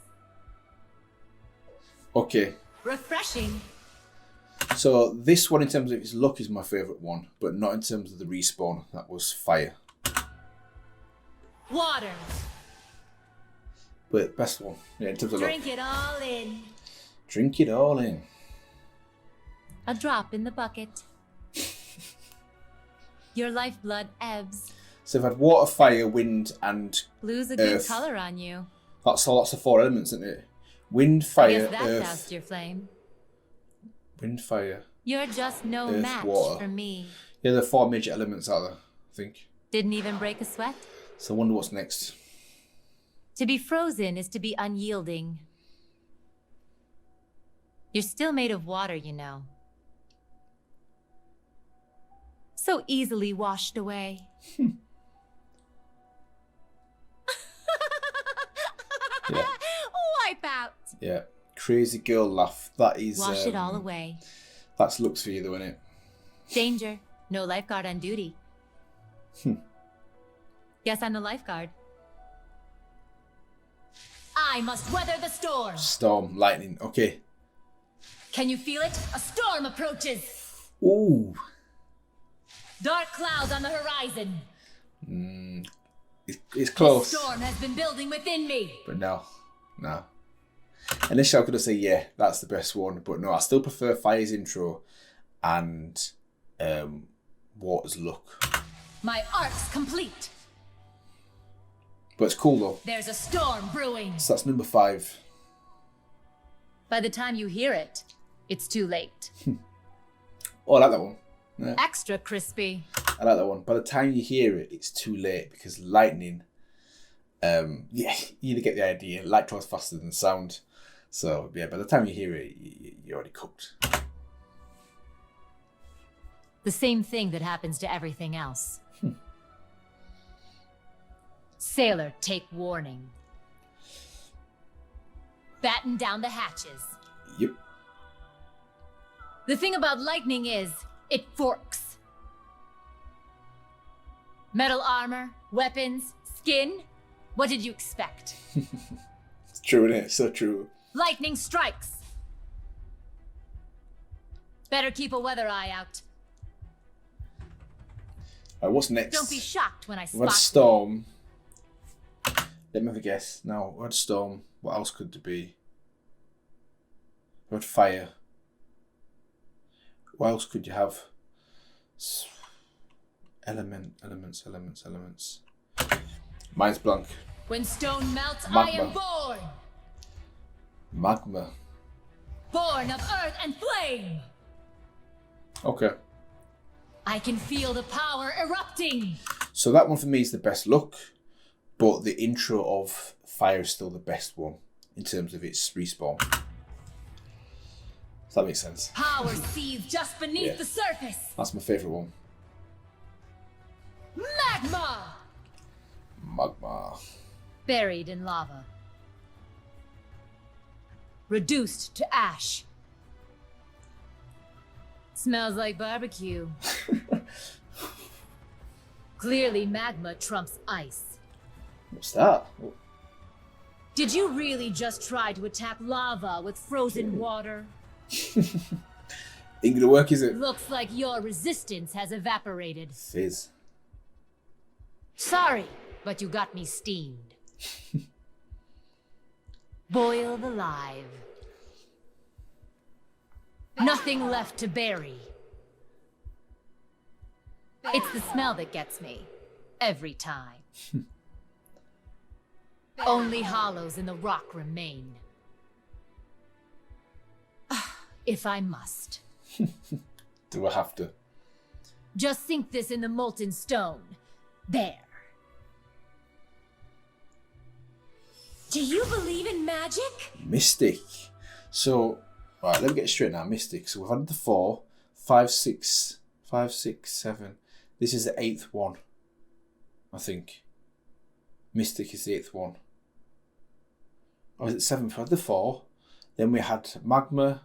Okay. Refreshing. So this one in terms of its look is my favourite one, but not in terms of the respawn. That was fire. Water. But best one. Yeah, in terms of look. Drink it all in. Drink it all in. A drop in the bucket. Your lifeblood ebbs. So I've had water, fire, wind, and Blue's a good earth. color on you. That's the 4 elements, isn't it? Wind, I fire, guess that earth. doused your flame. Wind, fire. You're just no Earth, match water. for me. Yeah, there are 4 major elements out there, I think. Didn't even break a sweat. So I wonder what's next. To be frozen is to be unyielding. You're still made of water, you know. So easily washed away. Yeah. Wipe out. Yeah. Crazy girl laugh. That is... Wash it all away. That's looks for you though, isn't it? Danger. No lifeguard on duty. Guess I'm the lifeguard. I must weather the storm. Storm, lightning. Okay. Can you feel it? A storm approaches. Ooh. Dark clouds on the horizon. It's close. The storm has been building within me. But no. No. Initially I could have said, yeah, that's the best one. But no, I still prefer Fire's intro and Water's look. My arc's complete. But it's cool though. There's a storm brewing. So that's number 5. By the time you hear it, it's too late. Oh, I like that one. Yeah, Extra crispy. I like that one. By the time you hear it, it's too late because lightning, yeah, you get the idea. Light travels faster than sound. So, yeah, by the time you hear it, you're already cooked. The same thing that happens to everything else. Sailor, take warning. Batten down the hatches. Yep. The thing about lightning is, it forks. Metal armor, weapons, skin. What did you expect? It's true, isn't it? So true. Lightning strikes. Better keep a weather eye out. Alright, what's next? Don't be shocked when I We had spot Storm. Let me have a guess. No, we had Storm. What else could there be? We had Fire. What else could you have? Elements. Mine's blank. When stone melts, I Magma. am born. Magma. Born of earth and flame. Okay. I can feel the power erupting. So that one for me is the best look, but the intro of Fire is still the best one in terms of its respawn. Does that make sense? Power seethes just beneath the surface. That's my favourite one. Magma. Magma. Buried in lava. Reduced to ash. Smells like barbecue. Clearly magma trumps ice. What's that? Did you really just try to attack lava with frozen water? Ain't gonna work, is it? Looks like your resistance has evaporated. Fizz. Sorry, but you got me steamed. Boiled alive. Nothing left to bury. It's the smell that gets me. Every time. Only hollows in the rock remain. If I must. Do I have to? Just sink this in the molten stone. There. Do you believe in magic? Mystic. So, right, let me get it straight now. Mystic. So we've had the 4, 5, 6, 5, 6, 7. This is the 8th one, I think. Mystic is the 8th one. Or is it 7th? We had the 4. Then we had Magma,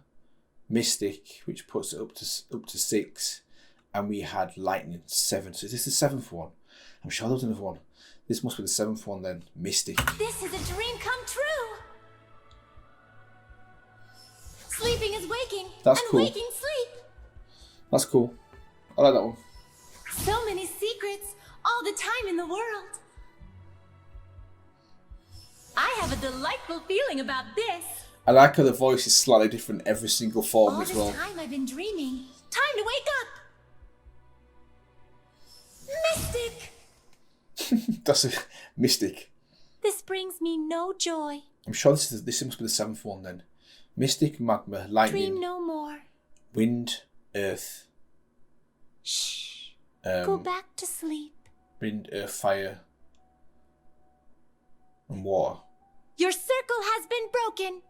Mystic, which puts it up to 6. And we had Lightning, 7. So is this the 7th one? I'm sure there was another one. This must be the 7th one then. Mystic. This is a dream come true. Sleeping is waking, That's and cool. waking sleep. That's cool. I like that one. So many secrets, all the time in the world. I have a delightful feeling about this. I like how the voice is slightly different every single form All as this well. time I've been dreaming. Time to wake up. Mystic. That's a Mystic. This brings me no joy. I'm sure this must be the 7th one then. Mystic, Magma, Lightning, Dream no more. Wind, Earth. Shh. Go back to sleep. Wind, Earth, Fire, and Water. Your circle has been broken.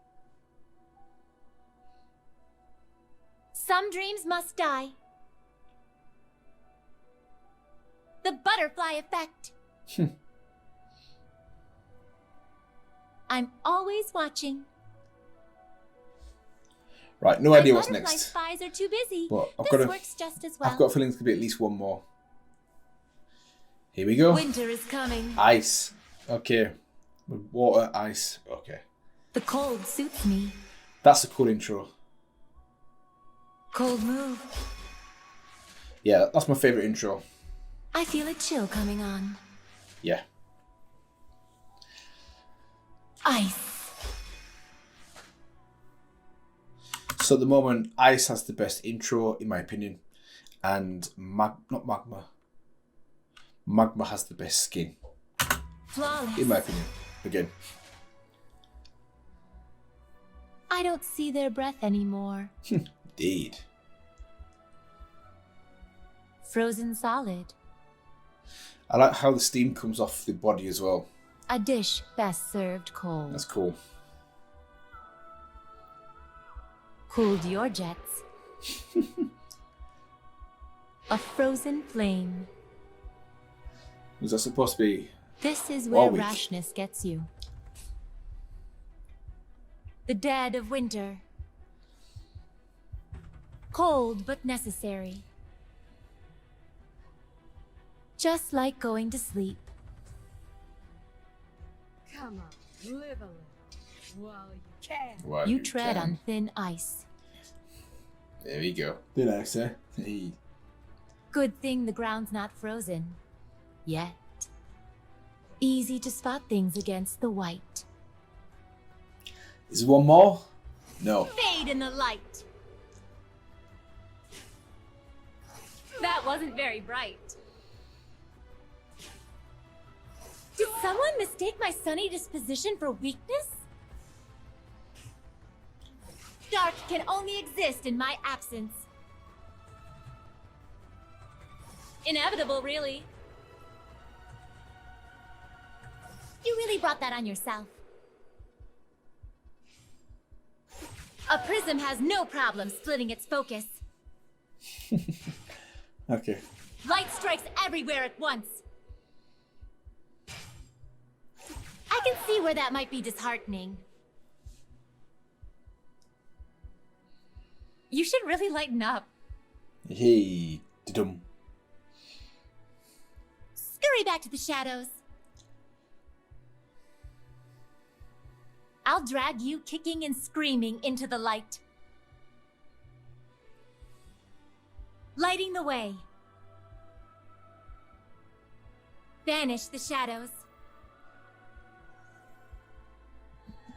Some dreams must die. The butterfly effect. I'm always watching. Right, no idea what's Butterfly next. spies are too busy. But This works just as well. I've got a feeling there's going to be at least one more. Here we go. Winter is coming. Ice. Okay. With water, ice. Okay. The cold suits me. That's a cool intro. Cold move. Yeah, that's my favourite intro. I feel a chill coming on. Yeah. Ice. So at the moment, Ice has the best intro, in my opinion. And not Magma. Magma has the best skin, Flawless. in my opinion. Again. I don't see their breath anymore. Indeed. Frozen solid. I like how the steam comes off the body as well. A dish best served cold. That's cool. Cooled your jets. A frozen flame. Was that supposed to be... This is where Warwick? rashness gets you. The dead of winter. Cold but necessary. Just like going to sleep. Come on, live a little while you can. Well, You tread can. on thin ice. There we go. Thin ice, eh? Hey. Good thing the ground's not frozen. Yet. Easy to spot things against the white. Is there one more? No. Fade in the light. That wasn't very bright. Do Did someone mistake my sunny disposition for weakness? Dark can only exist in my absence. Inevitable, really. You really brought that on yourself. A prism has no problem splitting its focus. Okay. Light strikes everywhere at once. I can see where that might be disheartening. You should really lighten up. Hey, dum. Scurry back to the shadows. I'll drag you kicking and screaming into the light. Lighting the way. Banish the shadows.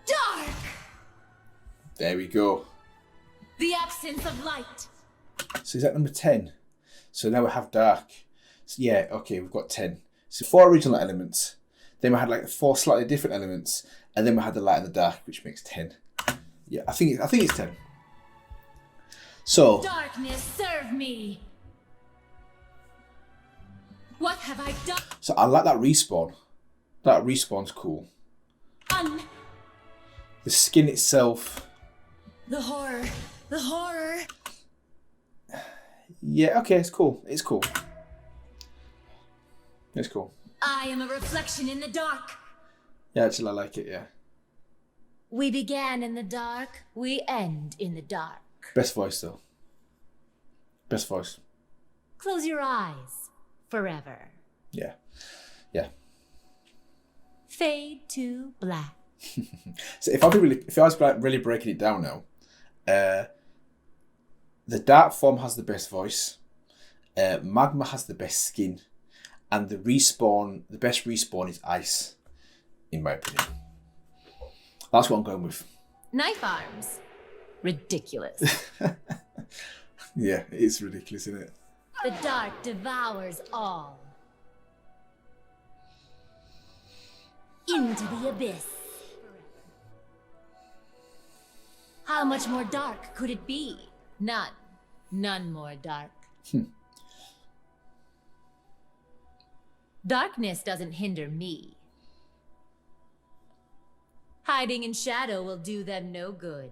Dark! There we go. The absence of light. So is that number 10? So now we have dark. So yeah, okay, we've got 10. So 4 original elements. Then we had like 4 slightly different elements. And then we had the light and the dark, which makes 10. Yeah, I think it's 10. So Darkness, serve me. What have I done? So I like that respawn. That respawn's cool. The skin itself. The horror. The horror. Yeah, okay, it's cool. It's cool. It's cool. I am a reflection in the dark. Yeah, actually I like it, yeah. We began in the dark, we end in the dark. Best voice though. Best voice. Close your eyes. Forever. Yeah. Yeah. Fade to black. So if I was really breaking it down now, the dark form has the best voice, magma has the best skin, and the best respawn is ice, in my opinion. That's what I'm going with. Knife arms. Ridiculous. Yeah, it is ridiculous, isn't it? The dark devours all. Into the abyss. How much more dark could it be? None. None more dark. Darkness doesn't hinder me. Hiding in shadow will do them no good.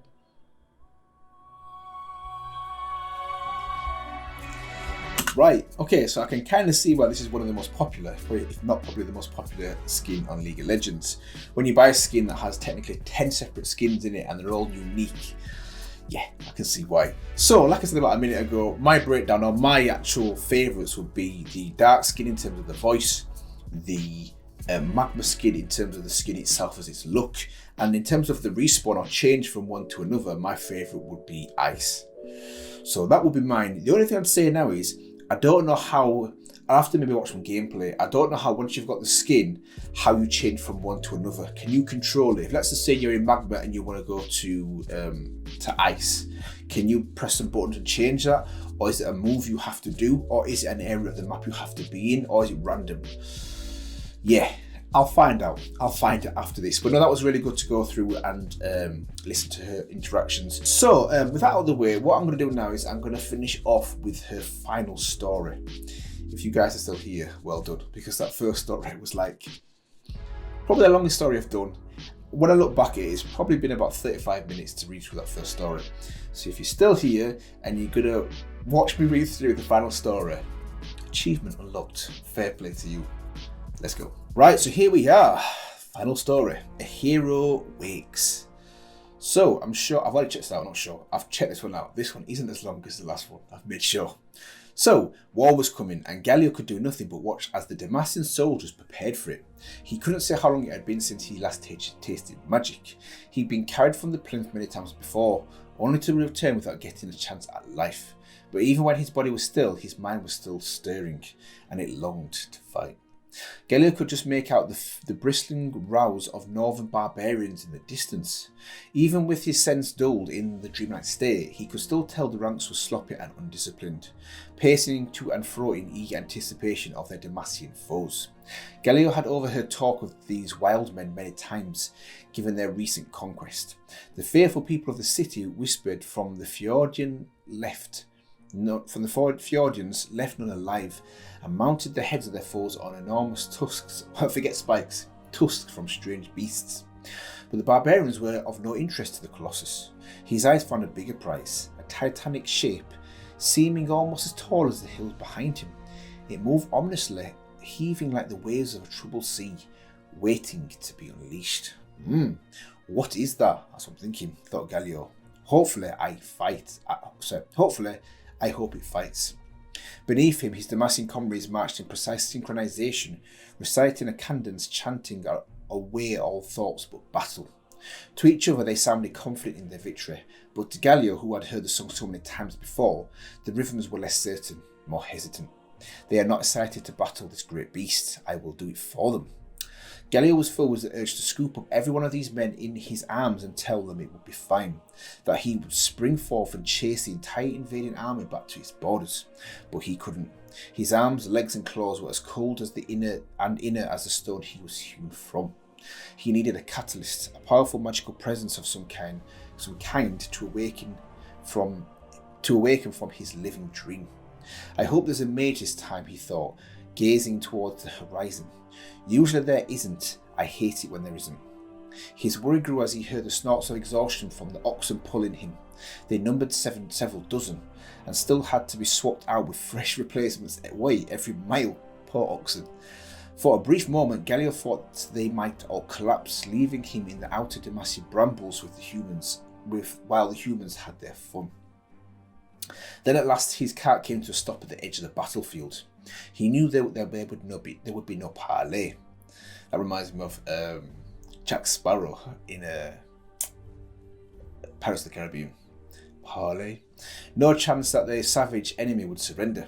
Right, okay, so I can kind of see why this is one of the most popular, if not probably the most popular skin on League of Legends. When you buy a skin that has technically 10 separate skins in it and they're all unique, yeah, I can see why. So, like I said about a minute ago, my breakdown or my actual favourites would be the dark skin in terms of the voice, the magma skin in terms of the skin itself as its look, and in terms of the respawn or change from one to another, my favourite would be ice. So that would be mine. The only thing I'd say now is, I don't know how, I'll have to maybe watch some gameplay. I don't know how, once you've got the skin, how you change from one to another. Can you control it? If let's just say you're in magma and you want to go to ice, can you press some buttons and change that? Or is it a move you have to do? Or is it an area of the map you have to be in? Or is it random? Yeah, I'll find out. I'll find it after this. But no, that was really good to go through and listen to her interactions. So with that out of the way, what I'm going to do now is I'm going to finish off with her final story. If you guys are still here, well done. Because that first story was like, probably the longest story I've done. When I look back at it, it's probably been about 35 minutes to read through that first story. So if you're still here and you're going to watch me read through the final story, achievement unlocked. Fair play to you. Let's go. Right, so here we are. Final story. A hero wakes. So, I'm sure, I've already checked this out, not sure. I've checked this one out. This one isn't as long as the last one. I've made sure. So, war was coming, and Galio could do nothing but watch as the Demacian soldiers prepared for it. He couldn't say how long it had been since he last tasted magic. He'd been carried from the plinth many times before, only to return without getting a chance at life. But even when his body was still, his mind was still stirring, and it longed to fight. Galio could just make out the bristling rows of northern barbarians in the distance. Even with his sense dulled in the dreamlike state, he could still tell the ranks were sloppy and undisciplined, pacing to and fro in eager anticipation of their Demacian foes. Galio had overheard talk of these wild men many times, given their recent conquest. The fearful people of the city whispered from the Fjordians left none alive, and mounted the heads of their foes on enormous tusks, tusks from strange beasts. But the barbarians were of no interest to the Colossus. His eyes found a bigger prize, a titanic shape, seeming almost as tall as the hills behind him. It moved ominously, heaving like the waves of a troubled sea, waiting to be unleashed. What is that? That's what I'm thinking, thought Galio. Hopefully I hope it fights. Beneath him, his Demacian comrades marched in precise synchronization, reciting a cadence, chanting away all thoughts but battle. To each other they sounded confident in their victory, but to Galio, who had heard the song so many times before, the rhythms were less certain, more hesitant. They are not excited to battle this great beast. I will do it for them. Galio was filled with the urge to scoop up every one of these men in his arms and tell them it would be fine, that he would spring forth and chase the entire invading army back to its borders. But he couldn't. His arms, legs and claws were as cold as the inner as the stone he was hewn from. He needed a catalyst, a powerful magical presence of some kind to awaken from his living dream. I hope there's a mage this time, he thought, gazing towards the horizon. Usually there isn't. I hate it when there isn't. His worry grew as he heard the snorts of exhaustion from the oxen pulling him. They numbered several dozen, and still had to be swapped out with fresh replacements every mile. Poor oxen. For a brief moment, Galio thought they might all collapse, leaving him in the outer Demacian brambles with the humans, while the humans had their fun. Then at last his cart came to a stop at the edge of the battlefield. He knew there would be no parley. That reminds me of Jack Sparrow in Pirates of the Caribbean. Parley. No chance that the savage enemy would surrender.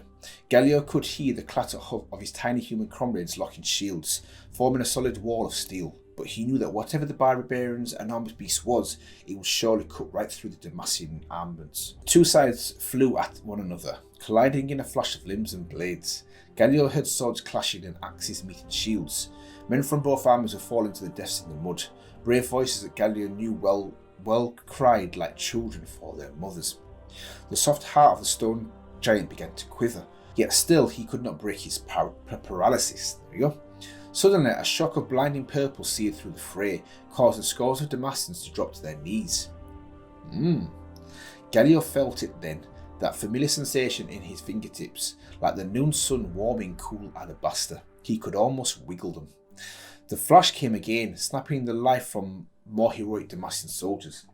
Galio could hear the clatter of his tiny human comrades locking shields, forming a solid wall of steel. But he knew that whatever the barbarian's enormous beast was, it would surely cut right through the Demacian armaments. Two sides flew at one another, colliding in a flash of limbs and blades. Galio heard swords clashing and axes meeting shields. Men from both armies were falling to their deaths in the mud. Brave voices that Galio knew well cried like children for their mothers. The soft heart of the stone giant began to quiver, yet still he could not break his paralysis. There we go. Suddenly, a shock of blinding purple seared through the fray, causing scores of Demacians to drop to their knees. Galio felt it then, that familiar sensation in his fingertips, like the noon sun warming cool alabaster. He could almost wiggle them. The flash came again, snapping the life from more heroic Demacian soldiers.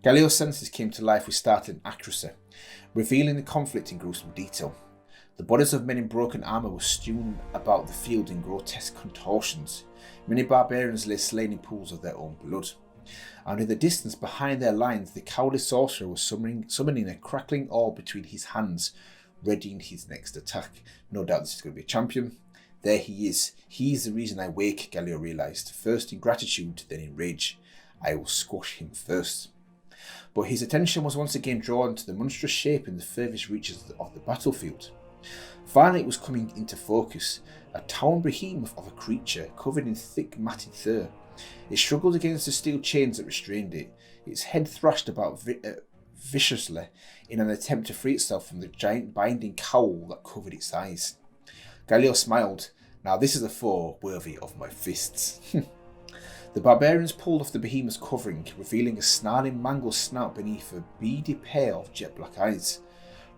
Galio's senses came to life with startling accuracy, revealing the conflict in gruesome detail. The bodies of men in broken armour were strewn about the field in grotesque contortions. Many barbarians lay slain in pools of their own blood. And in the distance behind their lines, the cowardly sorcerer was summoning a crackling orb between his hands, readying his next attack. No doubt this is going to be a champion. There he is. He is the reason I wake, Galio realised, first in gratitude, then in rage. I will squash him first. But his attention was once again drawn to the monstrous shape in the furthest reaches of the battlefield. Finally it was coming into focus, a towering behemoth of a creature covered in thick matted fur. It struggled against the steel chains that restrained it, its head thrashed about viciously in an attempt to free itself from the giant binding cowl that covered its eyes. Galio smiled. Now this is a foe worthy of my fists. The barbarians pulled off the behemoth's covering, revealing a snarling mangled snout beneath a beady pair of jet black eyes.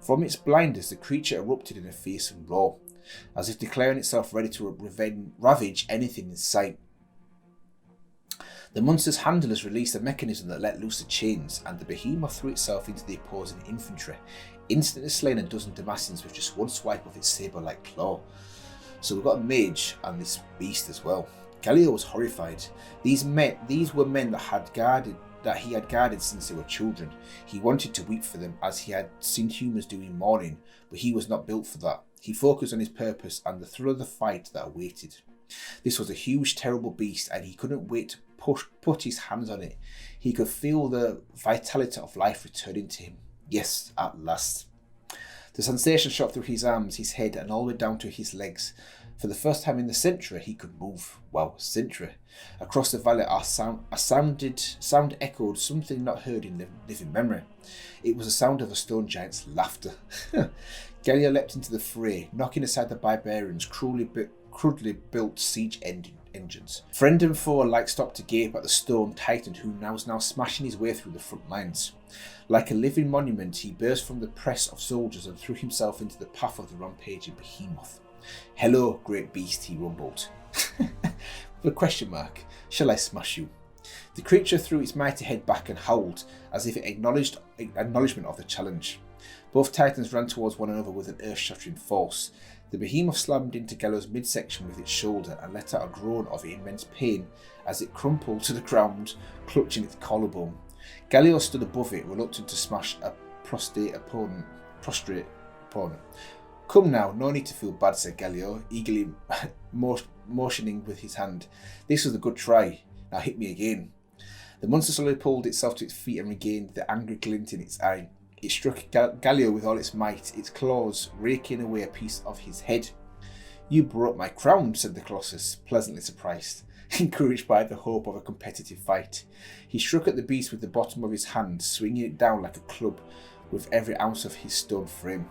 From its blinders, the creature erupted in a fearsome roar, as if declaring itself ready to ravage anything in sight. The monster's handlers released a mechanism that let loose the chains, and the behemoth threw itself into the opposing infantry, instantly slaying a dozen Demacians with just one swipe of its saber-like claw. So we've got a mage and this beast as well. Galio was horrified. These were men that had guarded he had guarded since they were children. He wanted to weep for them as he had seen humans do in mourning, but he was not built for that. He focused on his purpose and the thrill of the fight that awaited. This was a huge, terrible beast, and he couldn't wait to put his hands on it. He could feel the vitality of life returning to him. Yes, at last. The sensation shot through his arms, his head, and all the way down to his legs. For the first time in the century, he could move. Wow, century. Across the valley, a sound echoed something not heard in living memory. It was the sound of a stone giant's laughter. Galio leapt into the fray, knocking aside the barbarians' crudely built siege engines. Friend and foe alike stopped to gape at the stone titan who was now smashing his way through the front lines. Like a living monument, he burst from the press of soldiers and threw himself into the path of the rampaging behemoth. "Hello, great beast," he rumbled. With a question mark. "Shall I smash you?" The creature threw its mighty head back and howled, as if it acknowledgement of the challenge. Both titans ran towards one another with an earth-shattering force. The behemoth slammed into Galio's midsection with its shoulder and let out a groan of immense pain as it crumpled to the ground, clutching its collarbone. Galio stood above it, reluctant to smash a prostrate opponent. "Come now, no need to feel bad," said Galio, eagerly motioning with his hand. "This was a good try. Now hit me again." The monster slowly pulled itself to its feet and regained the angry glint in its eye. It struck Galio with all its might, its claws raking away a piece of his head. "You broke my crown," said the Colossus, pleasantly surprised, encouraged by the hope of a competitive fight. He struck at the beast with the bottom of his hand, swinging it down like a club with every ounce of his stone frame.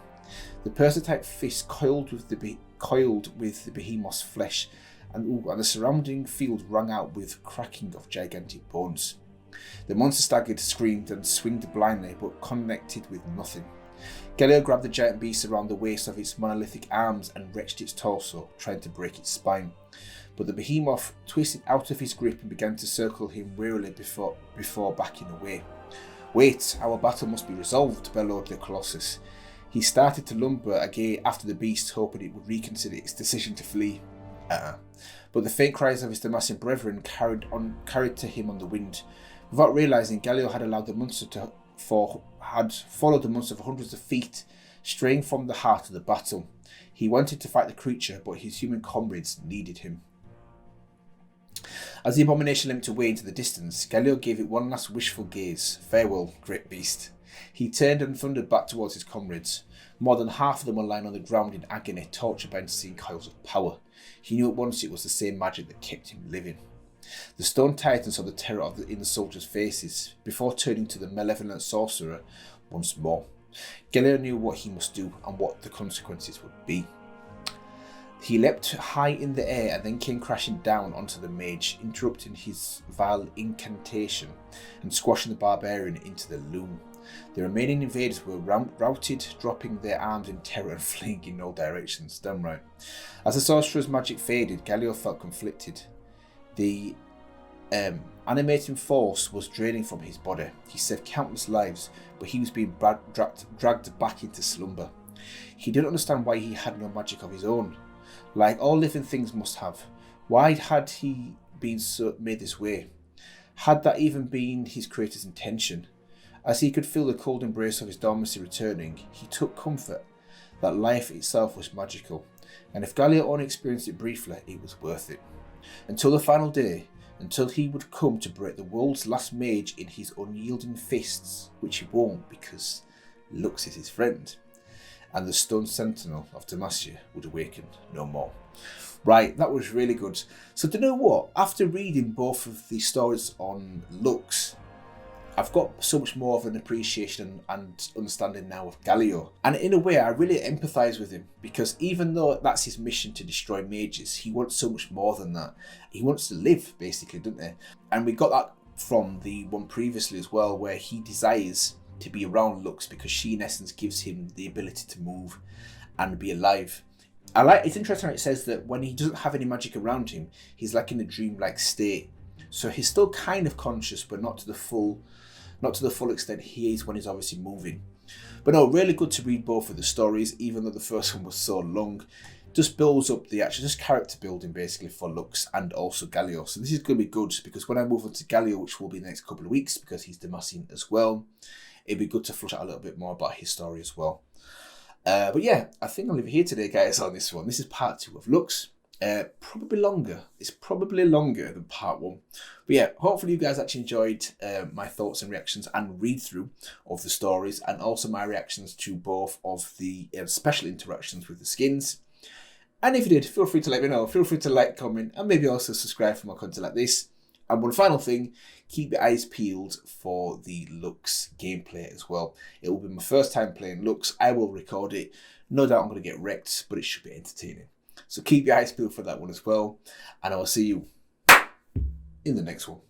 The Persian-type fist coiled with the behemoth's flesh, and the surrounding field rang out with cracking of gigantic bones. The monster staggered, screamed, and swinged blindly, but connected with nothing. Galio grabbed the giant beast around the waist of its monolithic arms and wrenched its torso, trying to break its spine. But the behemoth twisted out of his grip and began to circle him wearily before backing away. "Wait, our battle must be resolved," bellowed the Colossus. He started to lumber again after the beast, hoping it would reconsider its decision to flee. But the faint cries of his Damassian brethren carried to him on the wind. Without realizing, Galio had allowed the monster had followed the monster for hundreds of feet, straying from the heart of the battle. He wanted to fight the creature, but his human comrades needed him. As the abomination limped away into the distance, Galio gave it one last wishful gaze. "Farewell, great beast." He turned and thundered back towards his comrades. More than half of them were lying on the ground in agony, tortured by unseen coils of power. He knew at once it was the same magic that kept him living. The stone titan saw the terror in the soldiers' faces, before turning to the malevolent sorcerer once more. Galio knew what he must do and what the consequences would be. He leapt high in the air and then came crashing down onto the mage, interrupting his vile incantation and squashing the barbarian into the loom. The remaining invaders were routed, dropping their arms in terror and fleeing in all directions. Damn right. As the sorcerer's magic faded, Galio felt conflicted. The animating force was draining from his body. He saved countless lives, but he was being dragged back into slumber. He didn't understand why he had no magic of his own, like all living things must have. Why had he been made this way? Had that even been his creator's intention? As he could feel the cold embrace of his dormancy returning, he took comfort that life itself was magical, and if Galio only experienced it briefly, it was worth it. Until the final day, until he would come to break the world's last mage in his unyielding fists, which he won't because Lux is his friend, and the stone sentinel of Demacia would awaken no more. Right, that was really good. So do you know what? After reading both of the stories on Lux, I've got so much more of an appreciation and understanding now of Galio. And in a way, I really empathise with him, because even though that's his mission to destroy mages, he wants so much more than that. He wants to live, basically, doesn't he? And we got that from the one previously as well, where he desires to be around Lux because she, in essence, gives him the ability to move and be alive. It's interesting how it says that when he doesn't have any magic around him, he's like in a dreamlike state. So he's still kind of conscious, but not to the full extent he is when he's obviously moving. But no, really good to read both of the stories, even though the first one was so long. just builds up the actual just character building basically for Lux and also Galio. So this is going to be good because when I move on to Galio, which will be the next couple of weeks because he's demassing as well, it'd be good to flush out a little bit more about his story as well. But yeah, I think I'll leave it here today, guys, on this one. This is part 2 of Lux. Probably longer. It's probably longer than part 1. But yeah, hopefully you guys actually enjoyed my thoughts and reactions and read through of the stories, and also my reactions to both of the special interactions with the skins. And if you did, feel free to let me know. Feel free to like, comment, and maybe also subscribe for more content like this. And one final thing, keep your eyes peeled for the Lux gameplay as well. It will be my first time playing Lux. I will record it. No doubt I'm going to get wrecked, but it should be entertaining. So keep your eyes peeled for that one as well. And I will see you in the next one.